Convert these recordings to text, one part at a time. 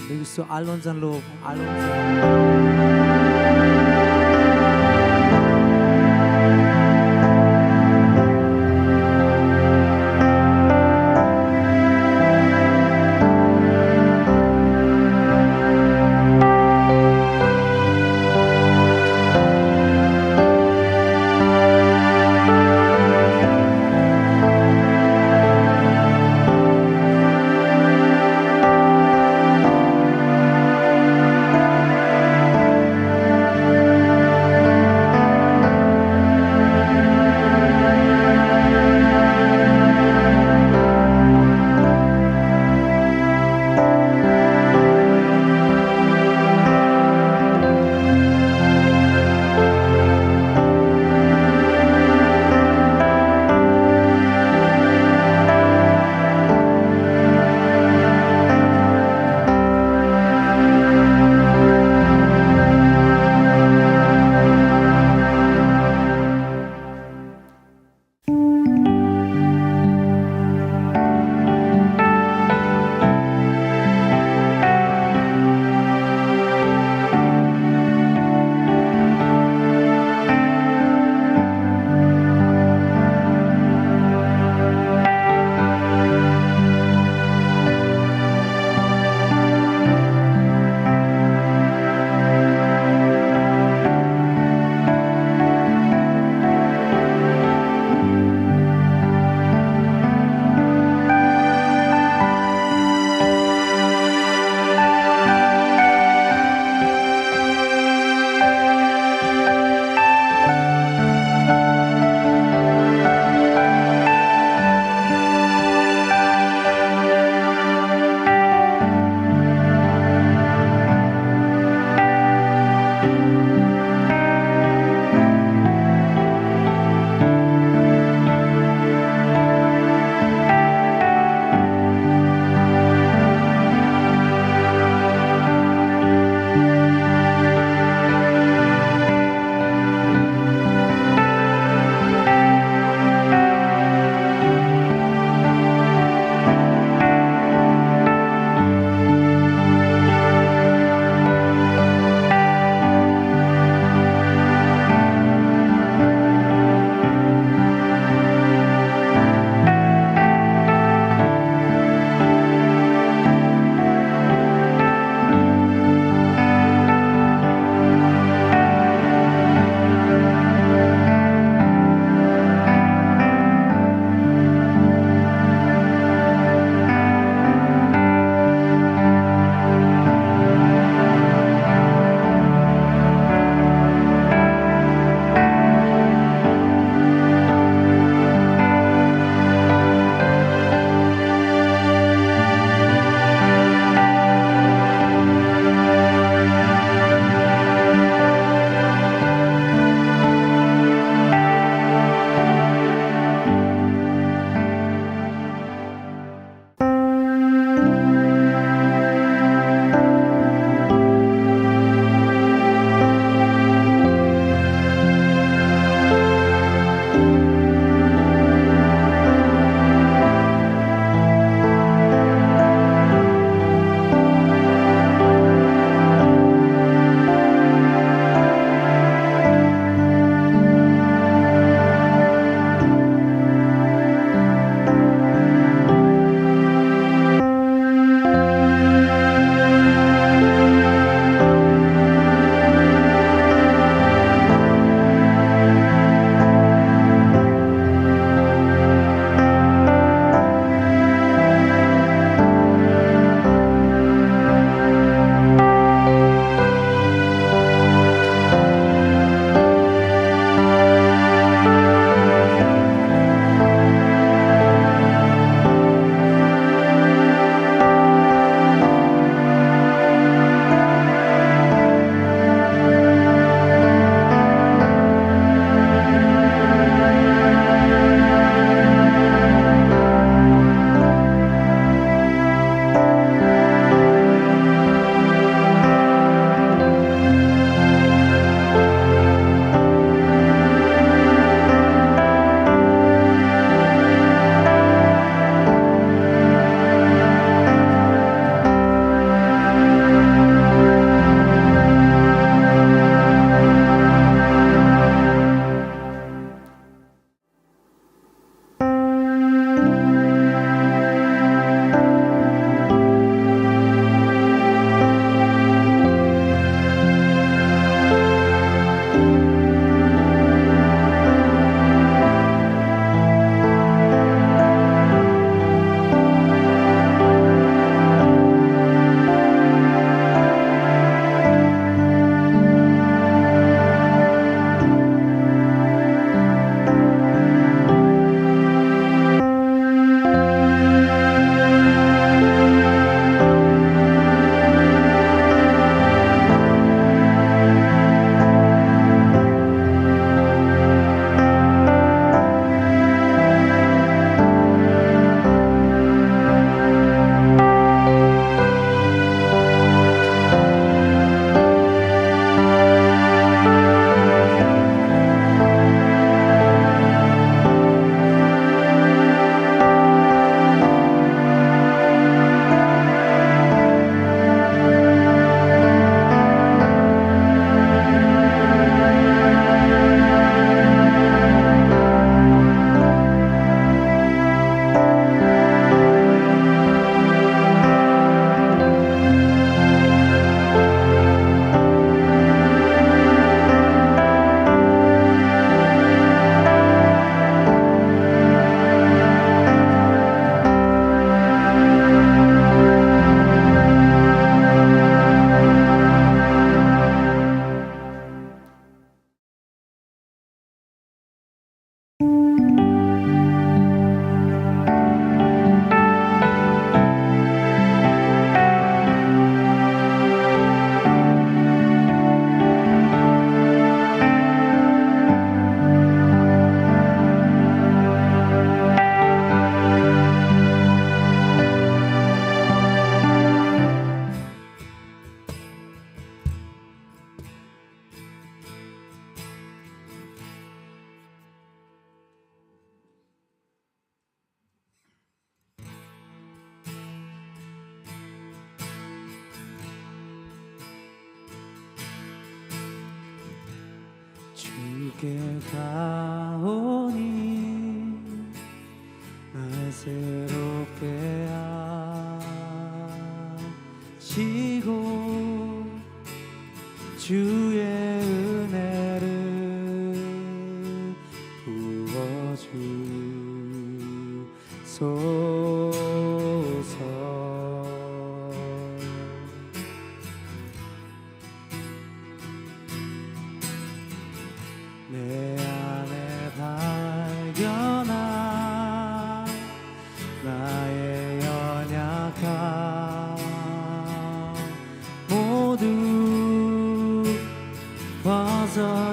Bigyan gusto alon sa loob. Alon sa loob. 주께 가오니 날 새롭게 하시고 주의 은혜를 부어주소서. 내 안에 발견한 나의 연약함 모두 벗어지리라.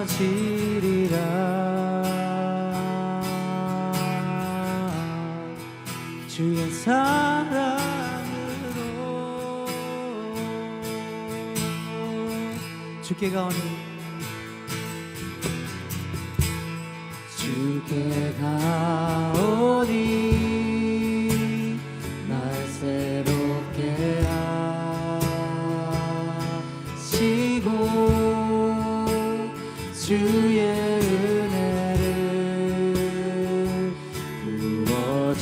주의 사랑으로 주께 가오니 주께 가오니 날 새롭게 하시고 주의 은혜를 부어주소서.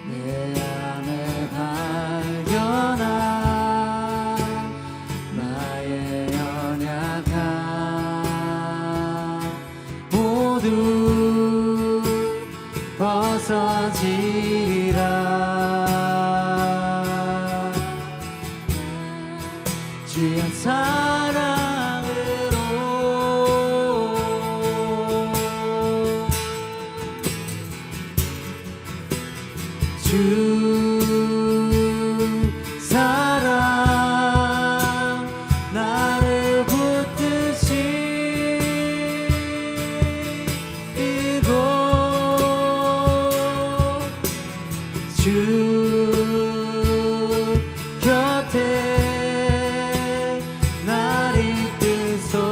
내 안에 발견한 나의 연약함 모두 벗어지리라. 주의 사랑으로 주 사랑 나를 붙드시고 주 곁에 날 이끄소서.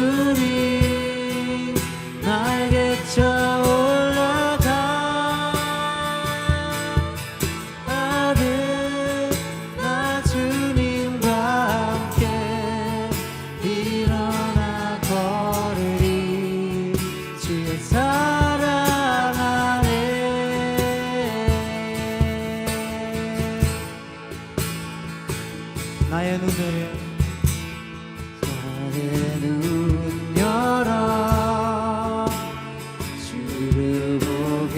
독수리 날개쳐 올라가 아들 나 주님과 함께 일어나 걸으리. 주의 사랑 안에 나의 눈을 눈 열어 주를 보게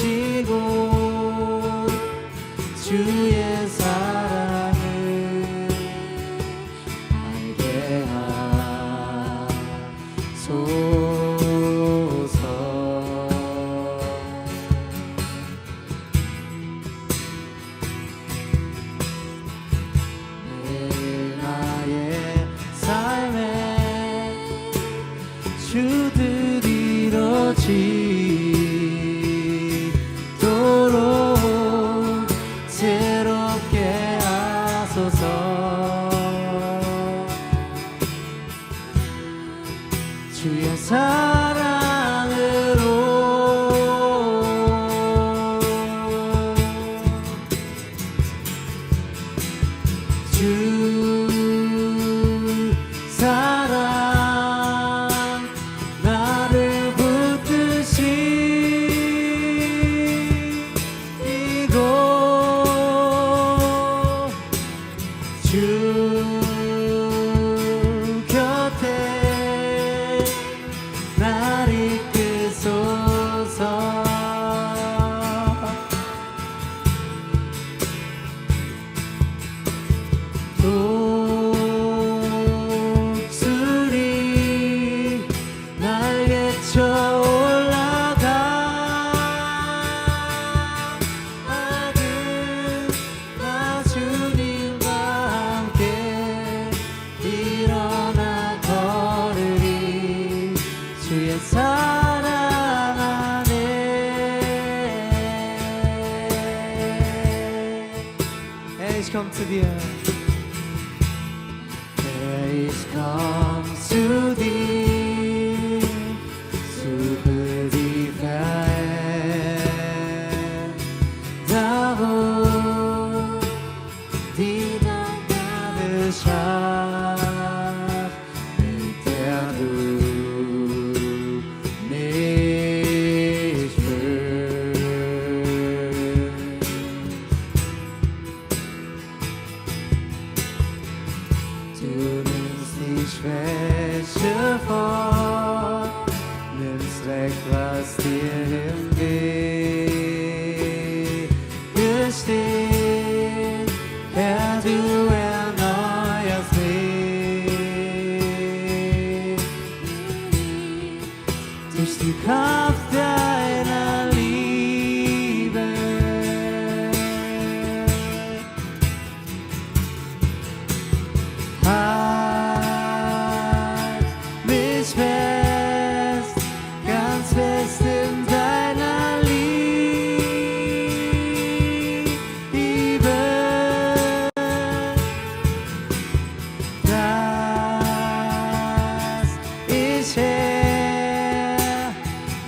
하시고 주의 사랑을 알게 하소서. 나의 삶에 주들 이루어지도록 새롭게 하소서. 주의 사랑으로 주 사랑 나를 붙드시고 주 곁에 날 이끄소서. 독수리 날개쳐 올라가 아들 나 주님과 함께 일어나 걸으리. 주의 사랑 안에 come to the end. Praise comes to thee, super deep thou did not gather shine, der du nicht Du nimmst die Schwäche vor, nimmst weg, was dir im Weg steht. Herr, du erneuerst mich durch die Kraft deiner Liebe. Halt mich fest, ganz fest in deiner Liebe, dass ich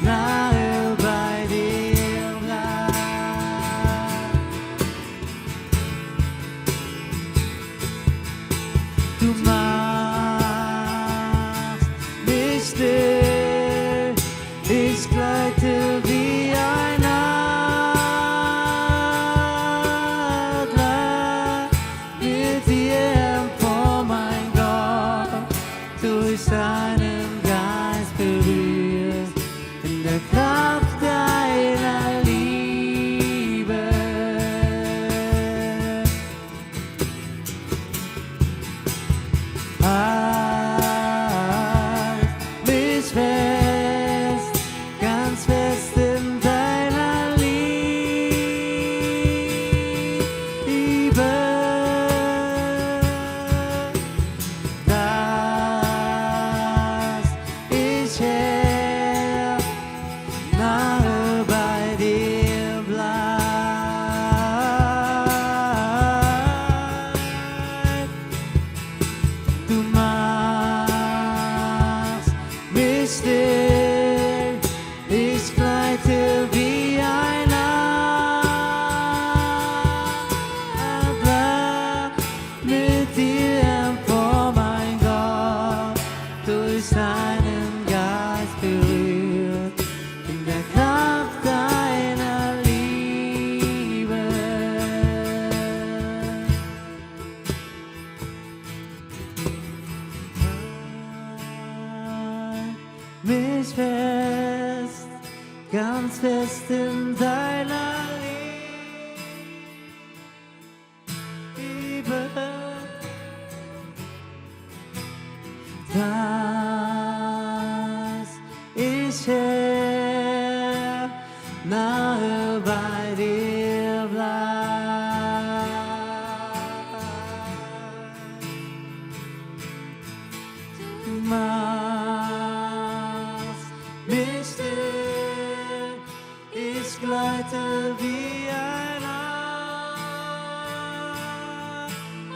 nahe bei dir bleib. Du machst mich still, ich gleite wie ein Adler mit dir empor, mein Gott, durch deinen Geist berührt, in der Kraft deiner Liebe. Halt mich fest, ganz fest in deiner Liebe, dass ich nahe bei dir bleib. Du machst mich still, ich gleite wie ein Adler mit dir empor, mein Gott, durch deinen Geist berührt, in der Kraft deiner Liebe. Mich fest, ganz fest in deiner Liebe, dass ich nahe bei dir bleib. Du machst mich still, ich gleite wie ein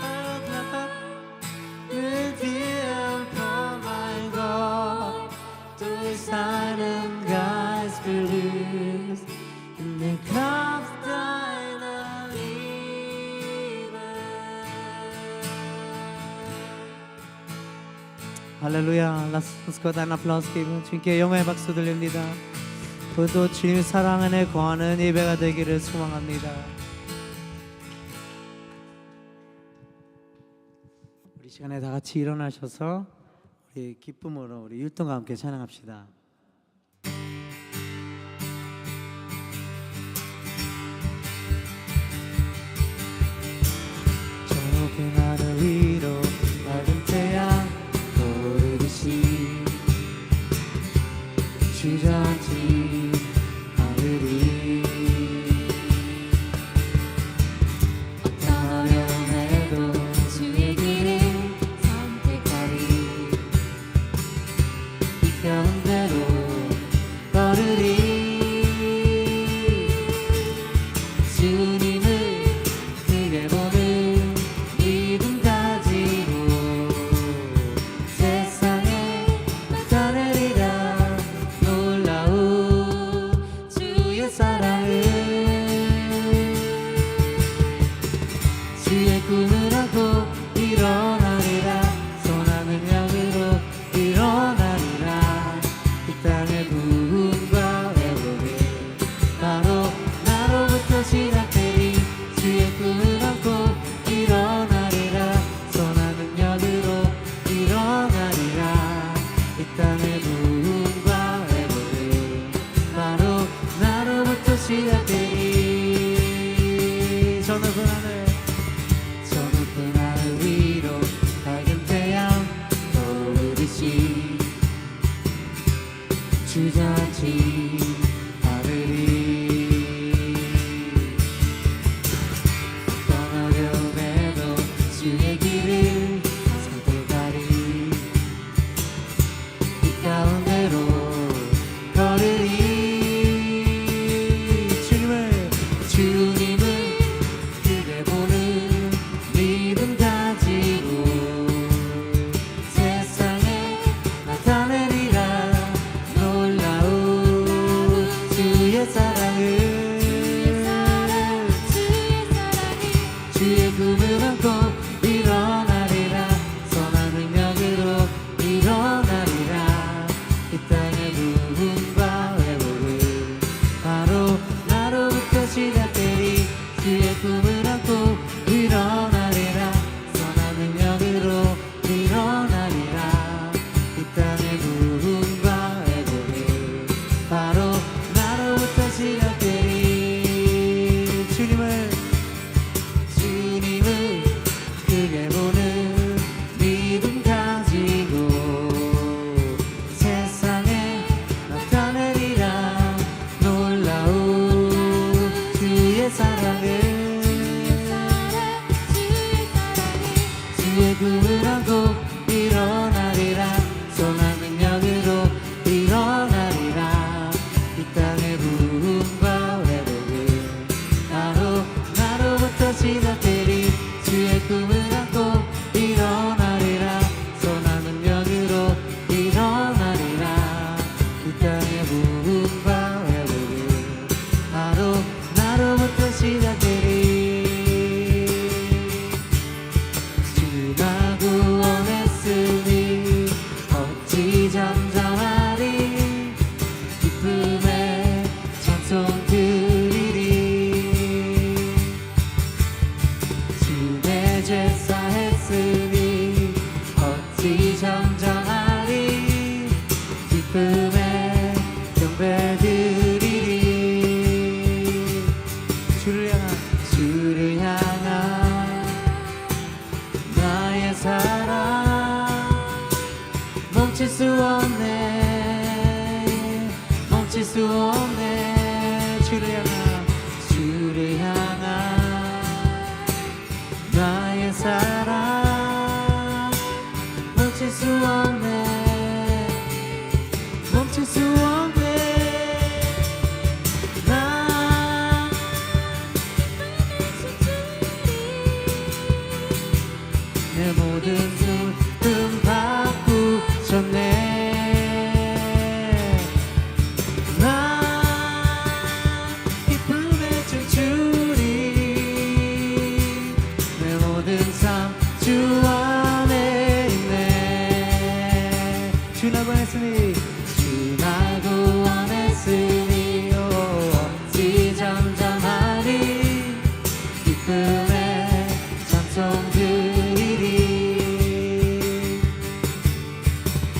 Adler mit dir empor, mein Gott, durch deinen Geist berührst, in der Kraft deiner Liebe. 할렐루야. Lass uns Gott einen Applaus geben. 주님께 영광의 박수 드립니다. 또 주님의 사랑 안에 거하는 예배가 되기를 소망합니다. 우리 시간에 다 같이 일어나셔서 우리 기쁨으로 우리 율동과 함께 찬양합시다. 저 높은 하늘 위로 맑은 태양 오르듯이 주저앉은 하늘이 어떤 어려움에도 주의 길을 선택하리. 이 가운데로 걸으리. 주님을 크게 보는 주저앉지 않으리. 어떤 어려움에도 주의 길을 선택하리. 이 가운데로 걸으리. 주님을 그대 보는 믿음 가지고 세상에 나타내리라. 놀라운 주의 사랑을 주의 꿈을 안고 일어나리라. 선한 능력으로 일어나리라. 이 땅의 부흥과 회복을 바로 나로부터 시작되리. 주의 꿈을 안고 일어나리라. 선한 능력으로 일어나리라. 이 땅의 부흥과 회복을 바로 나로부터 시작되리. 주님을 크게 보는 믿음 가지고 세상에 나타내리라. 놀라운 주의 사랑을 주의 꿈을 안고 일어나리라. 선한 능력으로 일어나리라. 이 땅의 부흥과 회복을 바로 나로부터 시작되리. 주의 꿈을 안고 일어나리라. 선한 능력으로 일어나리라. 이 땅의 부흥과 회복을 바로 나로부터 시작되리. 주가 구원했으니 어찌 잠잠하리. 기쁨에 찬송 드리리. 주의 죄 사했으니 어찌 잠잠하리. 기쁨에 경배 드리리. 주를 향한 나의 사랑 멈출 수 없네. 멈출 수 없네. 주를 향한 나의 사랑 멈출 수 없네. 멈출 수 없네. 나 내 모든 슬픔 바꾸셨네. 나 기쁨에 춤추리. 내 모든 삶 주 안에 있네. 주 나 구원했으니 주 나 구원했으니 어찌 잠잠하리. 기쁨에 찬송 드리리.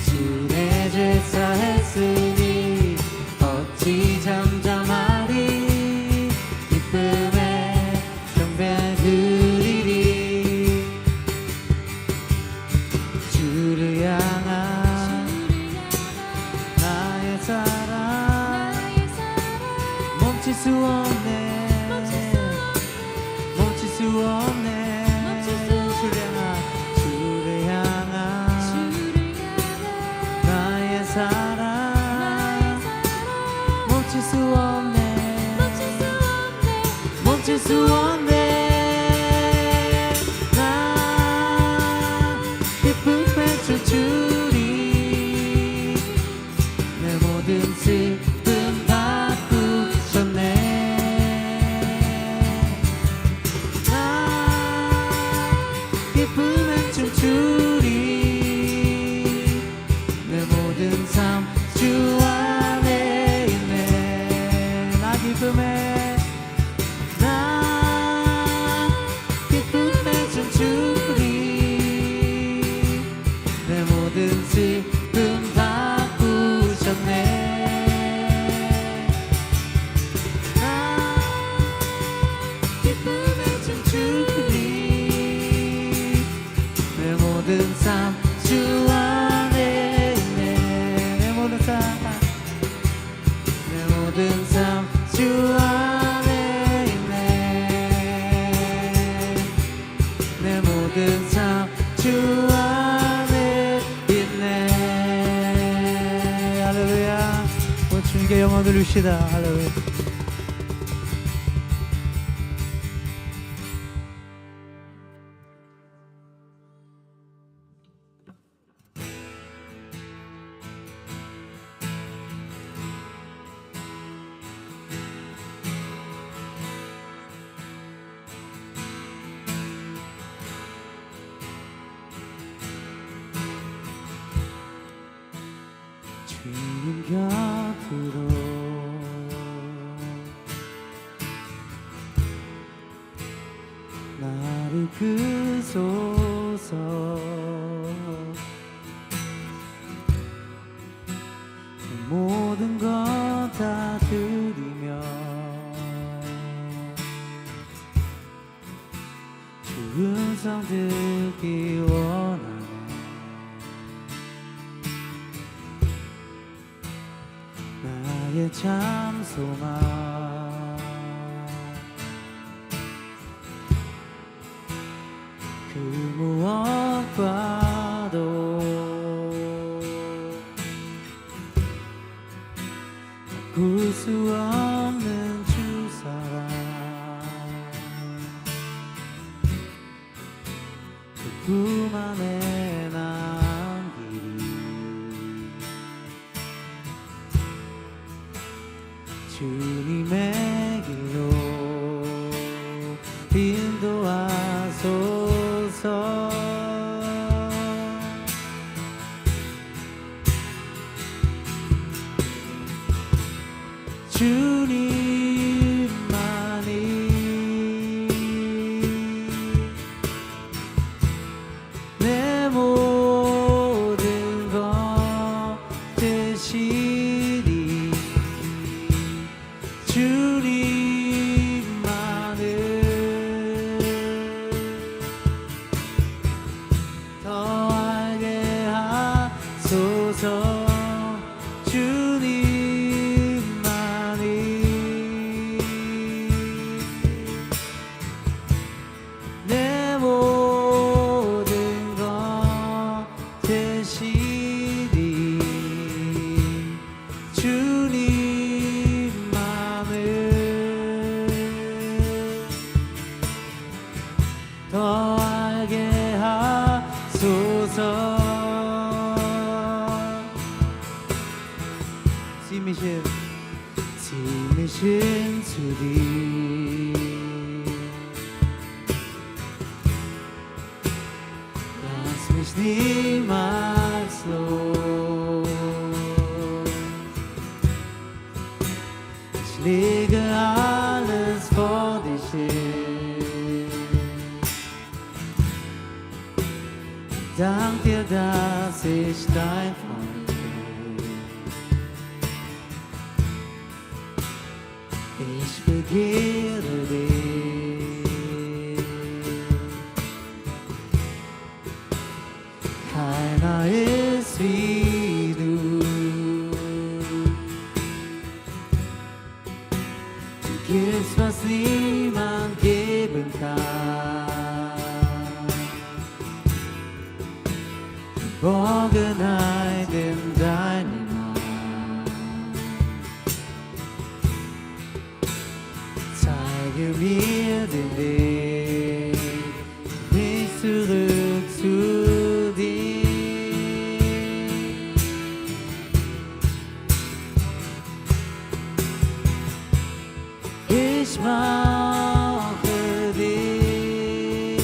주 내 죄 사했으니 어찌 잠잠하리. 기쁨에 경배 드리리. 주를 향한 나의 사랑 멈출 수 없네. 멈출 수 없네. 주를 향한 나의 사랑 멈출 수 없네. 멈출 수 없네. 나 기쁨에 춤추리. 내 모든 슬픔 바꾸셨네. 나 기쁨에 춤추리. 내 모든 삶 주 안에 있네. 나 기쁨에 춤추리. 내 모든 슬픔 바꾸셨네. 나 기쁨에 춤추리. 내 모든 삶 주 안에 있네. 내 모든 삶 모든 삶 주 안에 있네. 내 모든 삶 주 안에 있네. 할렐루야. 오늘 주님께 영광 돌립시다. 할렐루야. 주님 곁으로 나를 그소서. 모든 것 다 드리며 주 음성 듣기 원하네. 나의 참 소망 그 무엇과도 바꿀 수 없는 주 사랑, 그 꿈 안에 남기리. 주님의 길로 인도하소서. 주님만이 내 모든 것 되시리. 주님만을 더 알게 하소서. 주님만이 내 모든 것 되시리. 더 알게 하소서. 짐이신 주님, lass mich niemals los. Ich lege alles vor dich hin. Dank dir, dass ich dein Freund bin. Ich begehre dich. Keiner ist wie du. Du gibst, was niemand geben kann. Geborgenheit in deinem Arm. Zeige mir den Weg, nicht zurück zu dir. Ich brauche dich.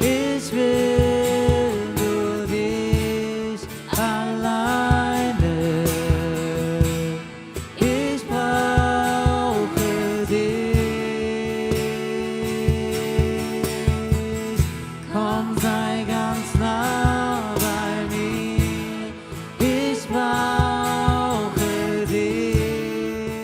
Ich will nur dich alleine. Ich brauche dich. Komm, sei ganz nah bei mir. Ich brauche dich.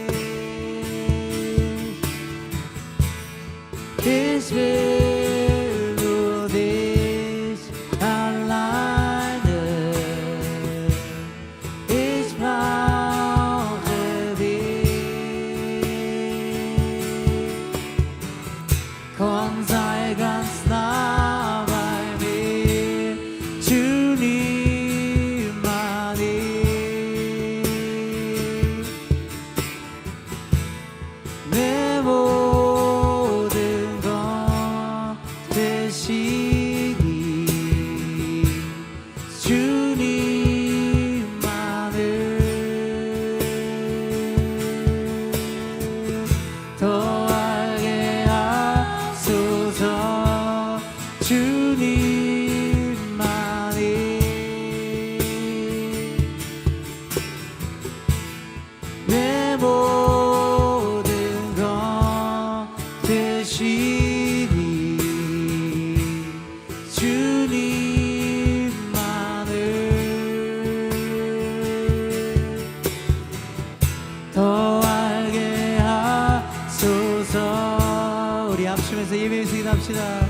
고백합시다.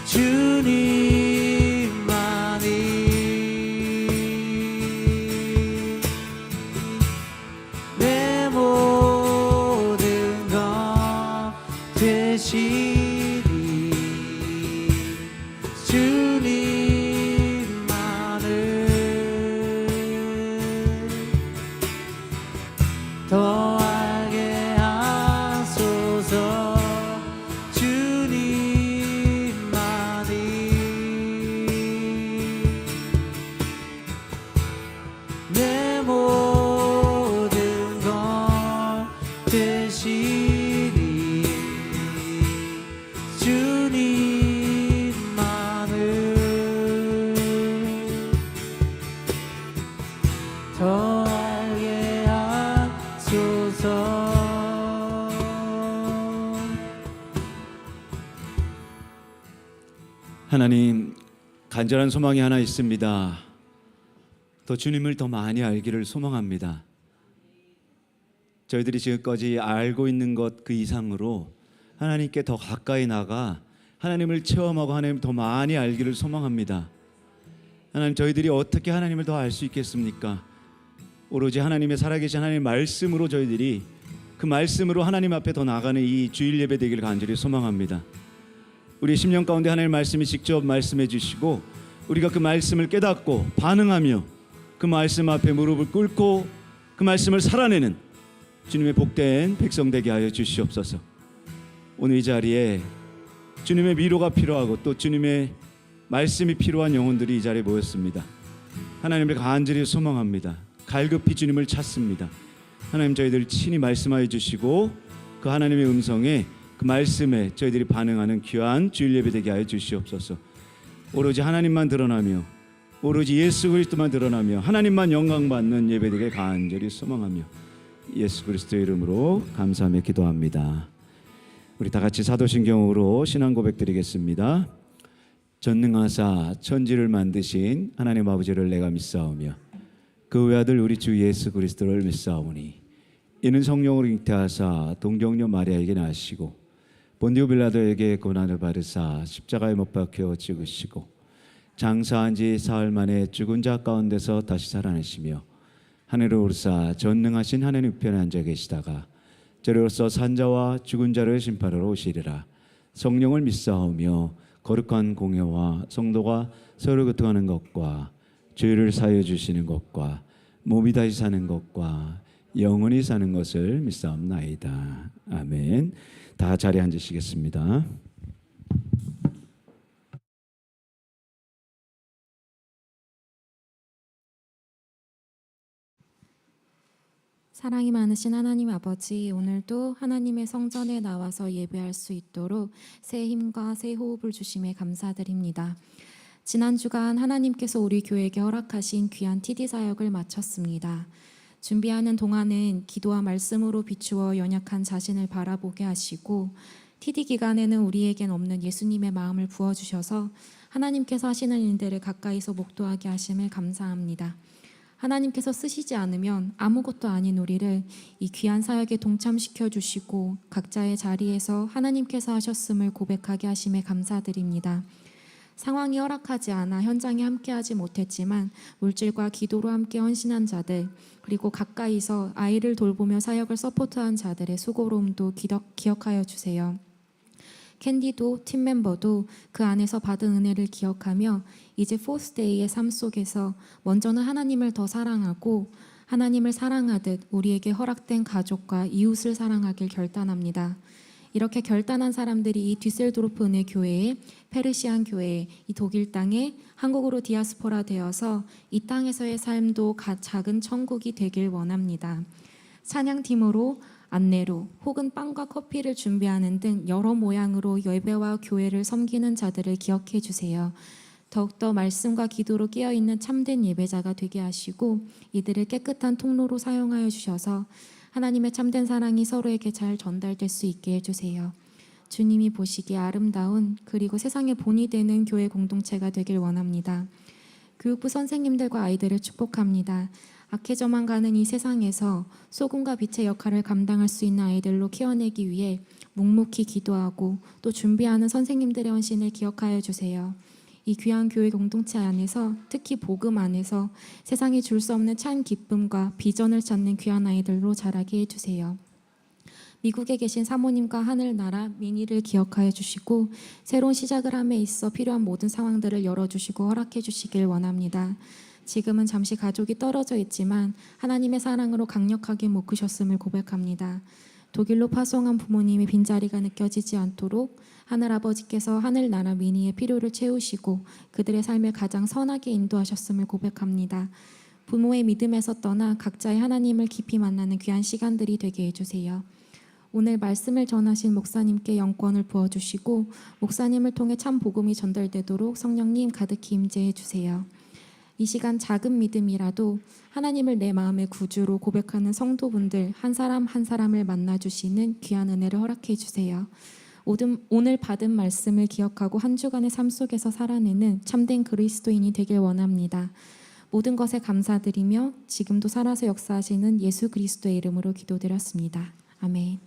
주님만이 내 모든 것 되시니 주님만을 더 알게 하소서. 내 모든 것 되시니 주님만을 더 알게 하소서. 하나님, 간절한 소망이 하나 있습니다. 더 주님을 더 많이 알기를 소망합니다. 저희들이 지금까지 알고 있는 것 그 이상으로 하나님께 더 가까이 나가 하나님을 체험하고 하나님을 더 많이 알기를 소망합니다. 하나님, 저희들이 어떻게 하나님을 더 알 수 있겠습니까? 오로지 하나님의 살아계신 하나님의 말씀으로 저희들이 그 말씀으로 하나님 앞에 더 나가는 이 주일 예배 되기를 간절히 소망합니다. 우리 심령 가운데 하나님의 말씀이 직접 말씀해 주시고 우리가 그 말씀을 깨닫고 반응하며 그 말씀 앞에 무릎을 꿇고 그 말씀을 살아내는 주님의 복된 백성 되게 하여 주시옵소서. 오늘 이 자리에 주님의 위로가 필요하고 또 주님의 말씀이 필요한 영혼들이 이 자리에 모였습니다. 하나님을 간절히 소망합니다. 갈급히 주님을 찾습니다. 하나님, 저희들 친히 말씀하여 주시고 그 하나님의 음성에 그 말씀에 저희들이 반응하는 귀한 주일 예배 되게 하여 주시옵소서. 오로지 하나님만 드러나며 오로지 예수 그리스도만 드러나며 하나님만 영광 받는 예배 되게 간절히 소망하며 예수 그리스도의 이름으로 감사하며 기도합니다. 우리 다 같이 사도신경으로 신앙 고백 드리겠습니다. 전능하사 천지를 만드신 하나님 아버지를 내가 믿사오며 그 외아들 우리 주 예수 그리스도를 믿사오니 이는 성령으로 잉태하사 동정녀 마리아에게 나시고 본디오 빌라도에게 고난을 받으사 십자가에 못 박혀 죽으시고 장사한 지 사흘 만에 죽은 자 가운데서 다시 살아나시며 하늘을 오르사 전능하신 하나님 우편에 앉아 계시다가 저리로서 산자와 죽은 자를 심판하러 오시리라. 성령을 믿사오며 거룩한 공회와 성도가 서로 교통하는 것과 죄를 사하여 주시는 것과 몸이 다시 사는 것과 영원히 사는 것을 믿사옵나이다. 아멘. 다 자리에 앉으시겠습니다. 사랑이 많으신 하나님 아버지, 오늘도 하나님의 성전에 나와서 예배할 수 있도록 새 힘과 새 호흡을 주심에 감사드립니다. 지난 주간 하나님께서 우리 교회에게 허락하신 귀한 TD 사역을 마쳤습니다. 준비하는 동안은 기도와 말씀으로 비추어 연약한 자신을 바라보게 하시고 TD 기간에는 우리에겐 없는 예수님의 마음을 부어주셔서 하나님께서 하시는 일들을 가까이서 목도하게 하심을 감사합니다. 하나님께서 쓰시지 않으면 아무것도 아닌 우리를 이 귀한 사역에 동참시켜 주시고 각자의 자리에서 하나님께서 하셨음을 고백하게 하심에 감사드립니다. 상황이 허락하지 않아 현장에 함께하지 못했지만 물질과 기도로 함께 헌신한 자들, 그리고 가까이서 아이를 돌보며 사역을 서포트한 자들의 수고로움도 기억하여 주세요. 캔디도 팀 멤버도 그 안에서 받은 은혜를 기억하며 이제 포스데이의 삶 속에서 먼저는 하나님을 더 사랑하고 하나님을 사랑하듯 우리에게 허락된 가족과 이웃을 사랑하길 결단합니다. 이렇게 결단한 사람들이 이 뒤셀도르프 은혜 교회에, 페르시안 교회에, 이 독일 땅에 한국으로 디아스포라 되어서 이 땅에서의 삶도 작은 천국이 되길 원합니다. 찬양팀으로 안내로 혹은 빵과 커피를 준비하는 등 여러 모양으로 예배와 교회를 섬기는 자들을 기억해 주세요. 더욱더 말씀과 기도로 깨어있는 참된 예배자가 되게 하시고 이들을 깨끗한 통로로 사용하여 주셔서 하나님의 참된 사랑이 서로에게 잘 전달될 수 있게 해주세요. 주님이 보시기에 아름다운 그리고 세상의 본이 되는 교회 공동체가 되길 원합니다. 교육부 선생님들과 아이들을 축복합니다. 악해져만 가는 이 세상에서 소금과 빛의 역할을 감당할 수 있는 아이들로 키워내기 위해 묵묵히 기도하고 또 준비하는 선생님들의 헌신을 기억하여 주세요. 이 귀한 교회 공동체 안에서 특히 복음 안에서 세상이 줄 수 없는 참 기쁨과 비전을 찾는 귀한 아이들로 자라게 해주세요. 미국에 계신 사모님과 하늘나라 미니를 기억하여 주시고 새로운 시작을 함에 있어 필요한 모든 상황들을 열어주시고 허락해 주시길 원합니다. 지금은 잠시 가족이 떨어져 있지만 하나님의 사랑으로 강력하게 묶으셨음을 고백합니다. 독일로 파송한 부모님의 빈자리가 느껴지지 않도록 하늘아버지께서 하늘나라 미니의 필요를 채우시고 그들의 삶을 가장 선하게 인도하셨음을 고백합니다. 부모의 믿음에서 떠나 각자의 하나님을 깊이 만나는 귀한 시간들이 되게 해주세요. 오늘 말씀을 전하신 목사님께 영권을 부어주시고 목사님을 통해 참 복음이 전달되도록 성령님 가득히 임재해 주세요. 이 시간 작은 믿음이라도 하나님을 내 마음의 구주로 고백하는 성도분들 한 사람 한 사람을 만나주시는 귀한 은혜를 허락해 주세요. 오늘 받은 말씀을 기억하고 한 주간의 삶 속에서 살아내는 참된 그리스도인이 되길 원합니다. 모든 것에 감사드리며 지금도 살아서 역사하시는 예수 그리스도의 이름으로 기도드렸습니다. 아멘.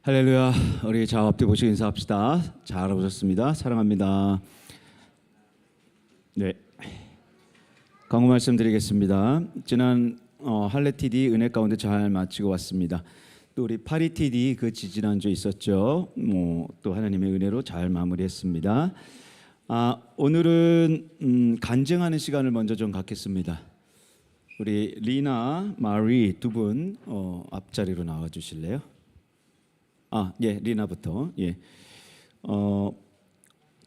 할렐루야. 우리 자 엎드려 보시고 인사합시다. 잘 오셨습니다. 사랑합니다. 네. 광고 말씀드리겠습니다. 지난 할례 TD 은혜 가운데 잘 마치고 왔습니다. 또 우리 파리 TD 그 지지난주 있었죠. 또 하나님의 은혜로 잘 마무리했습니다. 오늘은 간증하는 시간을 먼저 좀 갖겠습니다. 우리 리나, 마리 두 분 앞자리로 나와 주실래요? 예, 리나부터. 예.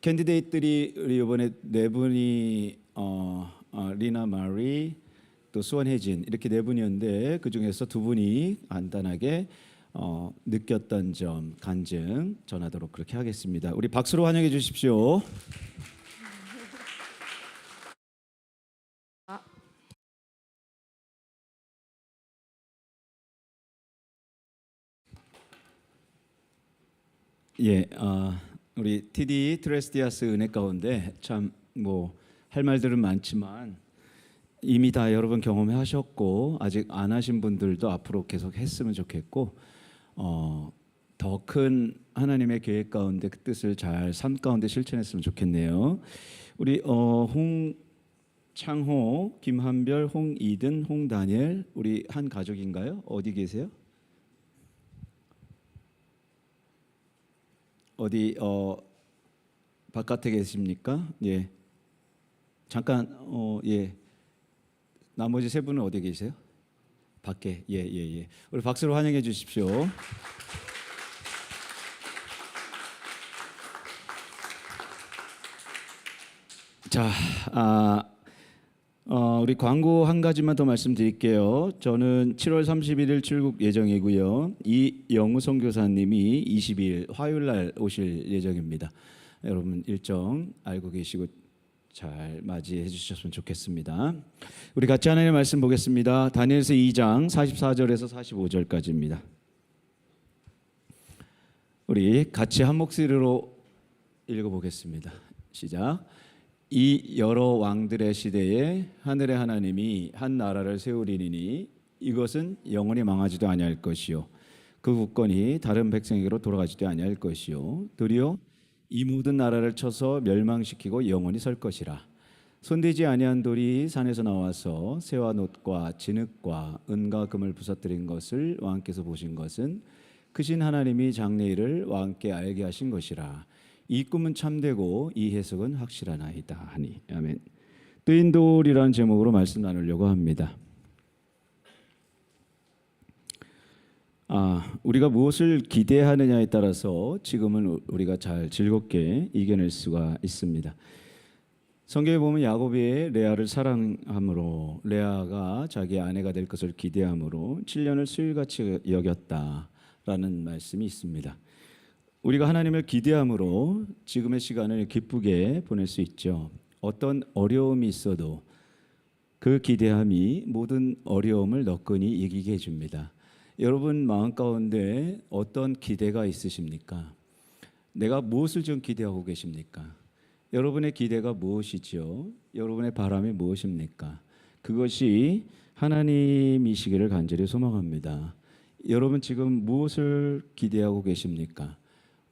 캔디데이트들이 우리 이번에 네 분이 리나, 마리, 또 수원혜진 이렇게 네 분이었는데 그 중에서 두 분이 간단하게 느꼈던 점 간증 전하도록 그렇게 하겠습니다. 우리 박수로 환영해 주십시오. 예, 우리 TD 트레스티아스 은혜 가운데 참 할 말들은 많지만 이미 다 여러분 경험하셨고 아직 안 하신 분들도 앞으로 계속 했으면 좋겠고 더 큰 하나님의 계획 가운데 그 뜻을 잘 삶 가운데 실천했으면 좋겠네요. 우리 홍창호, 김한별, 홍이든, 홍다니엘 우리 한 가족인가요? 어디 계세요? 어디 바깥에 계십니까? 예. 잠깐 예. 나머지 세 분은 어디 계세요? 밖에. 예. 우리 박수로 환영해 주십시오. 자, 우리 광고 한 가지만 더 말씀드릴게요. 저는 7월 31일 출국 예정이고요. 이영우 선교사님이 20일 화요일 날 오실 예정입니다. 여러분 일정 알고 계시고 잘 맞이해 주셨으면 좋겠습니다. 우리 같이 하나님의 말씀 보겠습니다. 다니엘서 2장 44절에서 45절까지입니다. 우리 같이 한 목소리로 읽어보겠습니다. 시작. 이 여러 왕들의 시대에 하늘의 하나님이 한 나라를 세우리니 이것은 영원히 망하지도 아니할 것이요 그 국권이 다른 백성에게로 돌아가지도 아니할 것이요 도리어 이 모든 나라를 쳐서 멸망시키고 영원히 설 것이라. 손대지 아니한 돌이 산에서 나와서 새와 놋과 진흙과 은과 금을 부서뜨린 것을 왕께서 보신 것은 크신 하나님이 장래일을 왕께 알게 하신 것이라. 이 꿈은 참되고 이 해석은 확실하나이다 하니. 아멘. 뜨인 돌이라는 제목으로 말씀 나누려고 합니다. 우리가 무엇을 기대하느냐에 따라서 지금은 우리가 잘 즐겁게 이겨낼 수가 있습니다. 성경에 보면 야곱이 레아를 사랑함으로 레아가 자기 아내가 될 것을 기대함으로 7년을 수일같이 여겼다라는 말씀이 있습니다. 우리가 하나님을 기대함으로 지금의 시간을 기쁘게 보낼 수 있죠. 어떤 어려움이 있어도 그 기대함이 모든 어려움을 너끈히 이기게 해줍니다. 여러분 마음 가운데 어떤 기대가 있으십니까? 내가 무엇을 좀 기대하고 계십니까? 여러분의 기대가 무엇이죠? 여러분의 바람이 무엇입니까? 그것이 하나님이시기를 간절히 소망합니다. 여러분 지금 무엇을 기대하고 계십니까?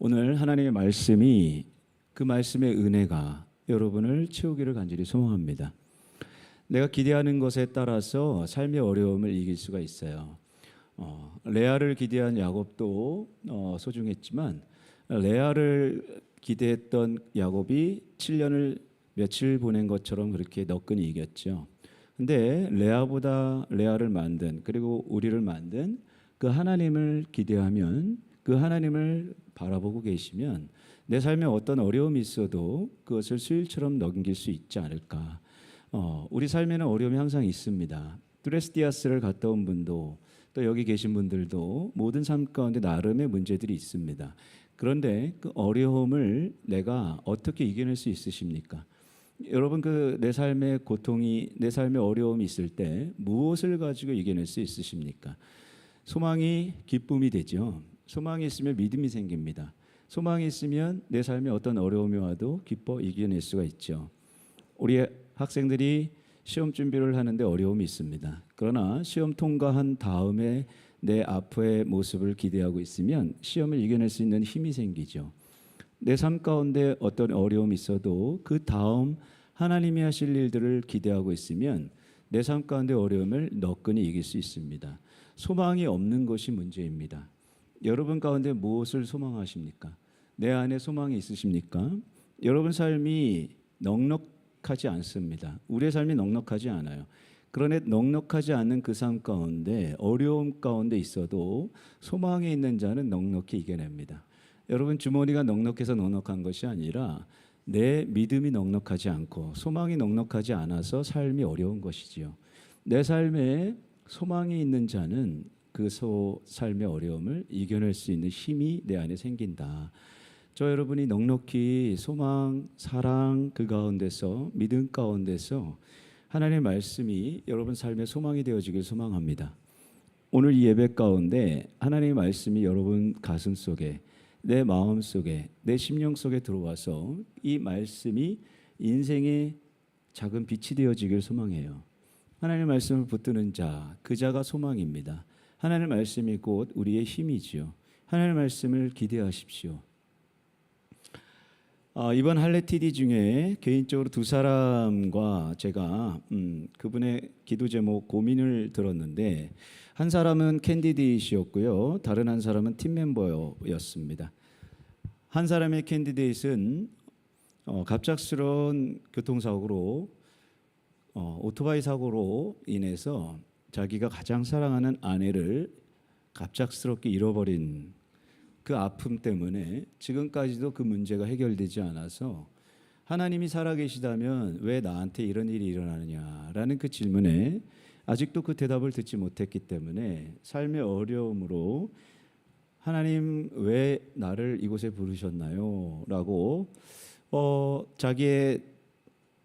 오늘 하나님의 말씀이 그 말씀의 은혜가 여러분을 채우기를 간절히 소망합니다. 내가 기대하는 것에 따라서 삶의 어려움을 이길 수가 있어요. 레아를 기대한 야곱도 소중했지만 레아를 기대했던 야곱이 7년을 며칠 보낸 것처럼 그렇게 너끈히 이겼죠. 근데 레아를 만든 그리고 우리를 만든 그 하나님을 기대하면 그 하나님을 바라보고 계시면 내 삶에 어떤 어려움이 있어도 그것을 수일처럼 넘길 수 있지 않을까. 우리 삶에는 어려움이 항상 있습니다. 드레스디아스를 갔다 온 분도 또 여기 계신 분들도 모든 삶 가운데 나름의 문제들이 있습니다. 그런데 그 어려움을 내가 어떻게 이겨낼 수 있으십니까? 여러분 그 내 삶의 고통이 내 삶의 어려움이 있을 때 무엇을 가지고 이겨낼 수 있으십니까? 소망이 기쁨이 되죠. 소망이 있으면 믿음이 생깁니다. 소망이 있으면 내 삶에 어떤 어려움이 와도 기뻐 이겨낼 수가 있죠. 우리 학생들이 시험 준비를 하는데 어려움이 있습니다. 그러나 시험 통과한 다음에 내 앞의 모습을 기대하고 있으면 시험을 이겨낼 수 있는 힘이 생기죠. 내 삶 가운데 어떤 어려움이 있어도 그 다음 하나님이 하실 일들을 기대하고 있으면 내 삶 가운데 어려움을 너끈히 이길 수 있습니다. 소망이 없는 것이 문제입니다. 여러분 가운데 무엇을 소망하십니까? 내 안에 소망이 있으십니까? 여러분 삶이 넉넉하지 않습니다. 우리의 삶이 넉넉하지 않아요. 그러나 넉넉하지 않는 그 삶 가운데 어려움 가운데 있어도 소망이 있는 자는 넉넉히 이겨냅니다. 여러분 주머니가 넉넉해서 넉넉한 것이 아니라 내 믿음이 넉넉하지 않고 소망이 넉넉하지 않아서 삶이 어려운 것이지요. 내 삶에 소망이 있는 자는 그 삶의 어려움을 이겨낼 수 있는 힘이 내 안에 생긴다. 저 여러분이 넉넉히 소망, 사랑 그 가운데서 믿음 가운데서 하나님의 말씀이 여러분 삶의 소망이 되어지길 소망합니다. 오늘 이 예배 가운데 하나님의 말씀이 여러분 가슴 속에 내 마음 속에 내 심령 속에 들어와서 이 말씀이 인생의 작은 빛이 되어지길 소망해요. 하나님의 말씀을 붙드는 자, 그 자가 소망입니다. 하나님의 말씀이 곧 우리의 힘이지요. 하나님의 말씀을 기대하십시오. 이번 할례 TD 중에 개인적으로 두 사람과 제가 그분의 기도 제목 고민을 들었는데 한 사람은 캔디데이트였고요. 다른 한 사람은 팀 멤버였습니다. 한 사람의 캔디데이트는 갑작스러운 교통사고로 오토바이 사고로 인해서 자기가 가장 사랑하는 아내를 갑작스럽게 잃어버린 그 아픔 때문에 지금까지도 그 문제가 해결되지 않아서 하나님이 살아계시다면 왜 나한테 이런 일이 일어나느냐라는 그 질문에 아직도 그 대답을 듣지 못했기 때문에 삶의 어려움으로 하나님 왜 나를 이곳에 부르셨나요? 라고 자기의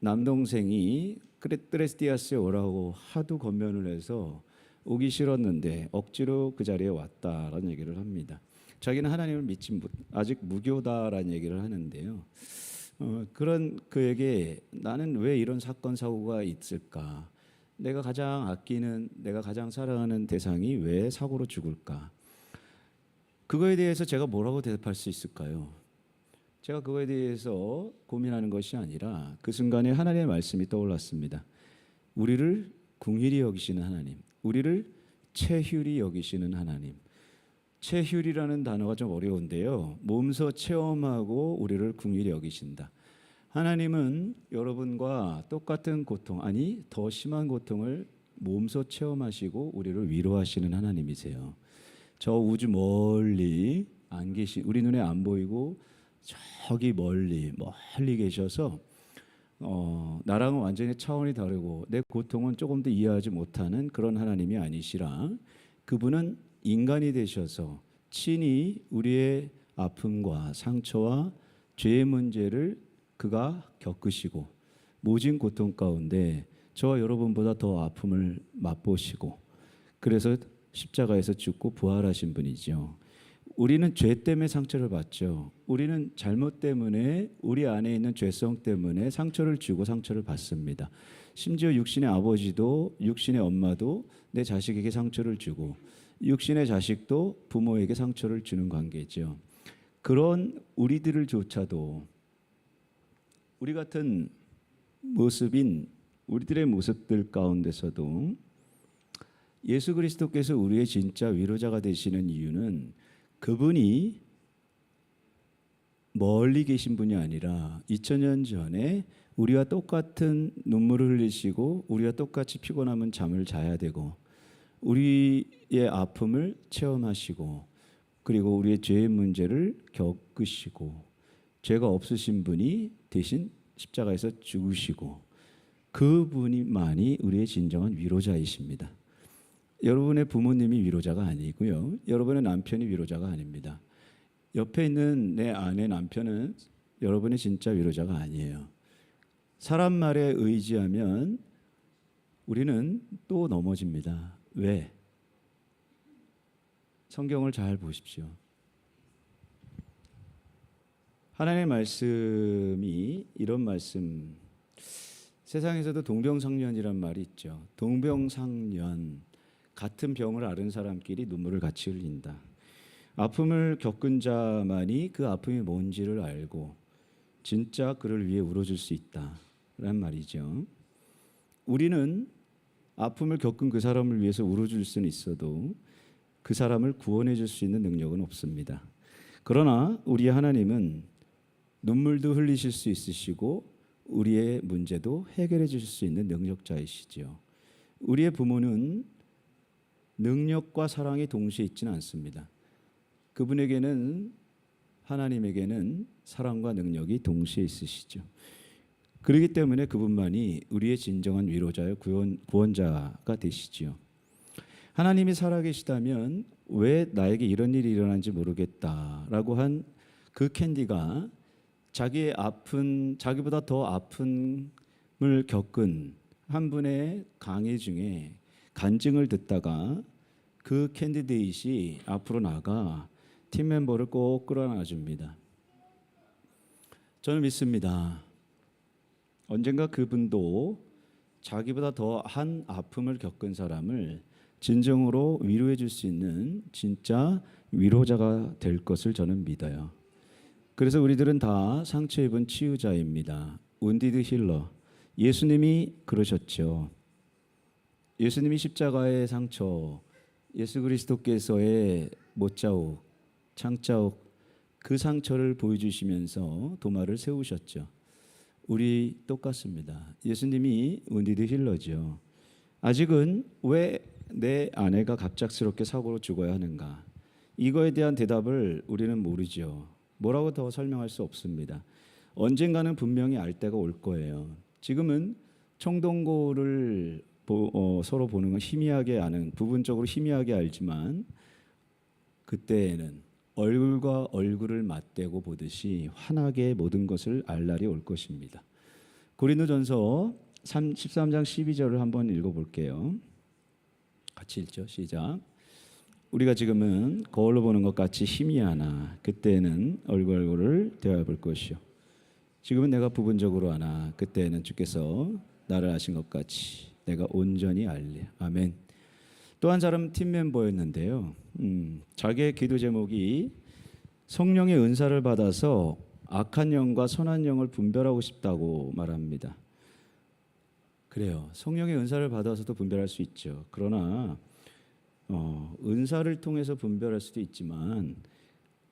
남동생이 드레스디아스에 오라고 하도 권면을 해서 오기 싫었는데 억지로 그 자리에 왔다라는 얘기를 합니다. 자기는 하나님을 믿지 아직 무교다라는 얘기를 하는데요. 그런 그에게 나는 왜 이런 사건 사고가 있을까? 내가 가장 아끼는 내가 가장 사랑하는 대상이 왜 사고로 죽을까? 그거에 대해서 제가 뭐라고 대답할 수 있을까요? 제가 그거에 대해서 고민하는 것이 아니라 그 순간에 하나님의 말씀이 떠올랐습니다. 우리를 긍휼히 여기시는 하나님, 우리를 체휼히 여기시는 하나님. 체휼이라는 단어가 좀 어려운데요. 몸소 체험하고 우리를 긍휼히 여기신다. 하나님은 여러분과 똑같은 고통, 아니 더 심한 고통을 몸소 체험하시고 우리를 위로하시는 하나님이세요. 저 우주 멀리 안 계신, 우리 눈에 안 보이고 저기 멀리 계셔서 나랑은 완전히 차원이 다르고 내 고통은 조금 더 이해하지 못하는 그런 하나님이 아니시라 그분은 인간이 되셔서 친히 우리의 아픔과 상처와 죄의 문제를 그가 겪으시고 모진 고통 가운데 저와 여러분보다 더 아픔을 맛보시고 그래서 십자가에서 죽고 부활하신 분이죠. 우리는 죄 때문에 상처를 받죠. 우리는 잘못 때문에 우리 안에 있는 죄성 때문에 상처를 주고 상처를 받습니다. 심지어 육신의 아버지도 육신의 엄마도 내 자식에게 상처를 주고 육신의 자식도 부모에게 상처를 주는 관계죠. 그런 우리들을조차도 우리 같은 모습인 우리들의 모습들 가운데서도 예수 그리스도께서 우리의 진짜 위로자가 되시는 이유는 그분이 멀리 계신 분이 아니라 2000년 전에 우리와 똑같은 눈물을 흘리시고 우리와 똑같이 피곤하면 잠을 자야 되고 우리의 아픔을 체험하시고 그리고 우리의 죄의 문제를 겪으시고 죄가 없으신 분이 대신 십자가에서 죽으시고 그분이만이 우리의 진정한 위로자이십니다. 여러분의 부모님이 위로자가 아니고요. 여러분의 남편이 위로자가 아닙니다. 옆에 있는 내 아내 남편은 여러분의 진짜 위로자가 아니에요. 사람 말에 의지하면 우리는 또 넘어집니다. 왜? 성경을 잘 보십시오. 하나님의 말씀이 이런 말씀 세상에서도 동병상련이란 말이 있죠. 동병상련 같은 병을 앓은 사람끼리 눈물을 같이 흘린다. 아픔을 겪은 자만이 그 아픔이 뭔지를 알고 진짜 그를 위해 울어줄 수 있다란 말이죠. 우리는 아픔을 겪은 그 사람을 위해서 울어줄 수는 있어도 그 사람을 구원해 줄 수 있는 능력은 없습니다. 그러나 우리 하나님은 눈물도 흘리실 수 있으시고 우리의 문제도 해결해 주실 수 있는 능력자이시죠. 우리의 부모는 능력과 사랑이 동시에 있지는 않습니다. 그분에게는 하나님에게는 사랑과 능력이 동시에 있으시죠. 그렇기 때문에 그분만이 우리의 진정한 위로자요 구원자가 되시지요. 하나님이 살아계시다면 왜 나에게 이런 일이 일어난지 모르겠다라고 한 그 캔디가 자기의 아픈 자기보다 더 아픔을 겪은 한 분의 강의 중에 간증을 듣다가 그 캔디데이시 앞으로 나가 팀 멤버를 꼭 끌어안아 줍니다. 저는 믿습니다. 언젠가 그분도 자기보다 더한 아픔을 겪은 사람을 진정으로 위로해 줄 수 있는 진짜 위로자가 될 것을 저는 믿어요. 그래서 우리들은 다 상처 입은 치유자입니다. 운디드 힐러. 예수님이 그러셨죠. 예수님이 십자가의 상처, 예수 그리스도께서의 못자국, 창자국 그 상처를 보여주시면서 도마를 세우셨죠. 우리 똑같습니다. 예수님이 운디드 힐러죠. 아직은 왜 내 아내가 갑작스럽게 사고로 죽어야 하는가? 이거에 대한 대답을 우리는 모르죠. 뭐라고 더 설명할 수 없습니다. 언젠가는 분명히 알 때가 올 거예요. 지금은 청동고를 서로 보는 건 희미하게 아는, 부분적으로 희미하게 알지만 그때에는 얼굴과 얼굴을 맞대고 보듯이 환하게 모든 것을 알 날이 올 것입니다. 고린도전서 13장 12절을 한번 읽어볼게요. 같이 읽죠. 시작. 우리가 지금은 거울로 보는 것 같이 희미하나 그때는 얼굴을 대하여 볼 것이요. 지금은 내가 부분적으로 아나 그때는 주께서 나를 아신 것 같이 내가 온전히 알리. 아멘. 또 한 사람 팀 멤버였는데요. 자기의 기도 제목이 성령의 은사를 받아서 악한 영과 선한 영을 분별하고 싶다고 말합니다. 그래요. 성령의 은사를 받아서도 분별할 수 있죠. 그러나 은사를 통해서 분별할 수도 있지만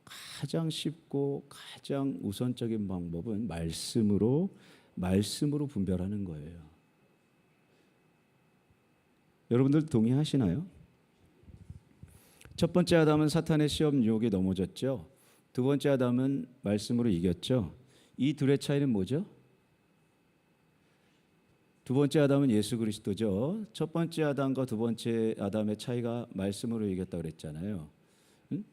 가장 쉽고 가장 우선적인 방법은 말씀으로 분별하는 거예요. 여러분들 동의하시나요? 첫 번째 아담은 사탄의 시험 유혹에 넘어졌죠. 두 번째 아담은 말씀으로 이겼죠. 이 둘의 차이는 뭐죠? 두 번째 아담은 예수 그리스도죠. 첫 번째 아담과 두 번째 아담의 차이가 말씀으로 이겼다 그랬잖아요. 응?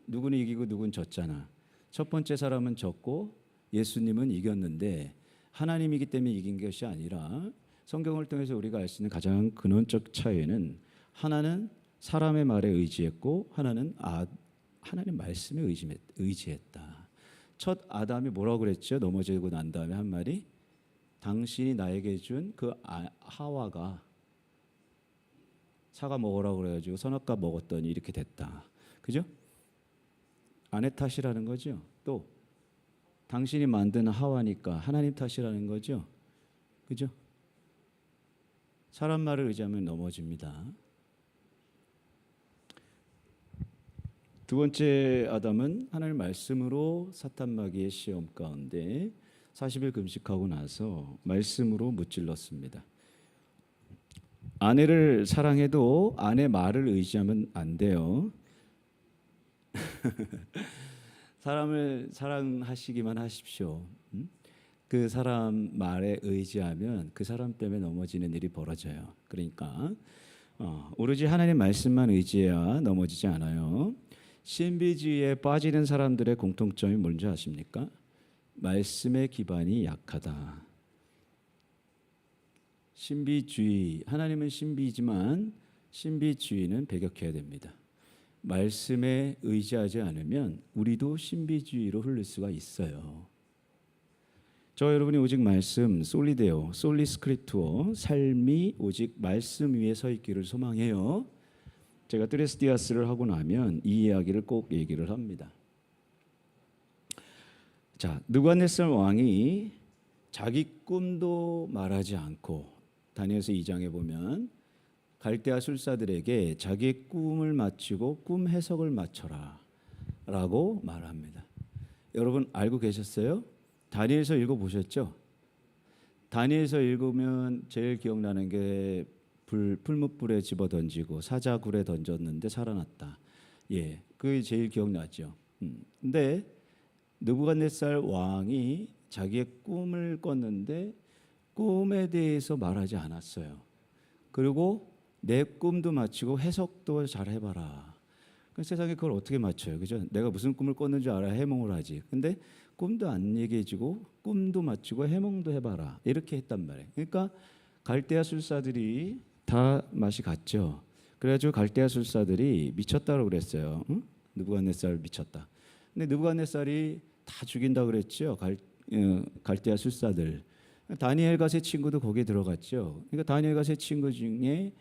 누구는 이기고 누구는 졌잖아. 첫 번째 사람은 졌고 예수님은 이겼는데 하나님이기 때문에 이긴 것이 아니라 성경을 통해서 우리가 알 수 있는 가장 근원적 차이는 하나는 사람의 말에 의지했고 하나는 하나님 말씀에 의지했다. 첫 아담이 뭐라고 그랬죠? 넘어지고 난 다음에 한 말이 당신이 나에게 준 그 하와가 사과 먹으라고 그래가지고 선악과 먹었더니 이렇게 됐다. 그죠? 아내 탓이라는 거죠. 또 당신이 만든 하와니까 하나님 탓이라는 거죠. 그죠? 사람 말을 의지하면 넘어집니다. 두 번째 아담은 하나님 말씀으로 사탄 마귀의 시험 가운데 40일 금식하고 나서 말씀으로 무찔렀습니다. 아내를 사랑해도 아내 말을 의지하면 안 돼요. 사람을 사랑하시기만 하십시오. 그 사람 말에 의지하면 그 사람 때문에 넘어지는 일이 벌어져요. 그러니까 오로지 하나님 말씀만 의지해야 넘어지지 않아요. 신비주의에 빠지는 사람들의 공통점이 뭔지 아십니까? 말씀의 기반이 약하다. 신비주의, 하나님은 신비지만 신비주의는 배격해야 됩니다. 말씀에 의지하지 않으면 우리도 신비주의로 흐를 수가 있어요. 저 여러분이 오직 말씀, 솔리데오, 솔리스크립투어, 삶이 오직 말씀 위에 서 있기를 소망해요. 제가 트레스디아스를 하고 나면 이 이야기를 꼭 얘기를 합니다. 자, 느부갓네살 왕이 자기 꿈도 말하지 않고 다니엘서 2장에 보면 갈대아 술사들에게 자기의 꿈을 맞추고 꿈 해석을 맞춰라 라고 말합니다. 여러분 알고 계셨어요? 다니엘서 읽어보셨죠? 다니엘서 읽으면 제일 기억나는 게 풀무불에 집어던지고 사자굴에 던졌는데 살아났다. 예, 그게 제일 기억나죠. 근데 느부갓네살 왕이 자기의 꿈을 꿨는데 꿈에 대해서 말하지 않았어요. 그리고 내 꿈도 맞추고 해석도 잘 해봐라. 그 세상에 그걸 어떻게 맞춰요, 그죠? 내가 무슨 꿈을 꿨는 줄 알아야 해몽을 하지. 근데 꿈도 안 얘기해주고 꿈도 맞추고 해몽도 해봐라. 이렇게 했단 말이에요. 그러니까 갈대아 술사들이 다 맛이 갔죠. 그래가지고 갈대아 술사들이 미쳤다고 그랬어요. 응? 느부갓네살 미쳤다. 근데 느부갓네살이 다 죽인다 그랬죠. 갈대아 술사들. 다니엘과 세 친구도 거기에 들어갔죠. 그러니까 다니엘과 세 친구 중에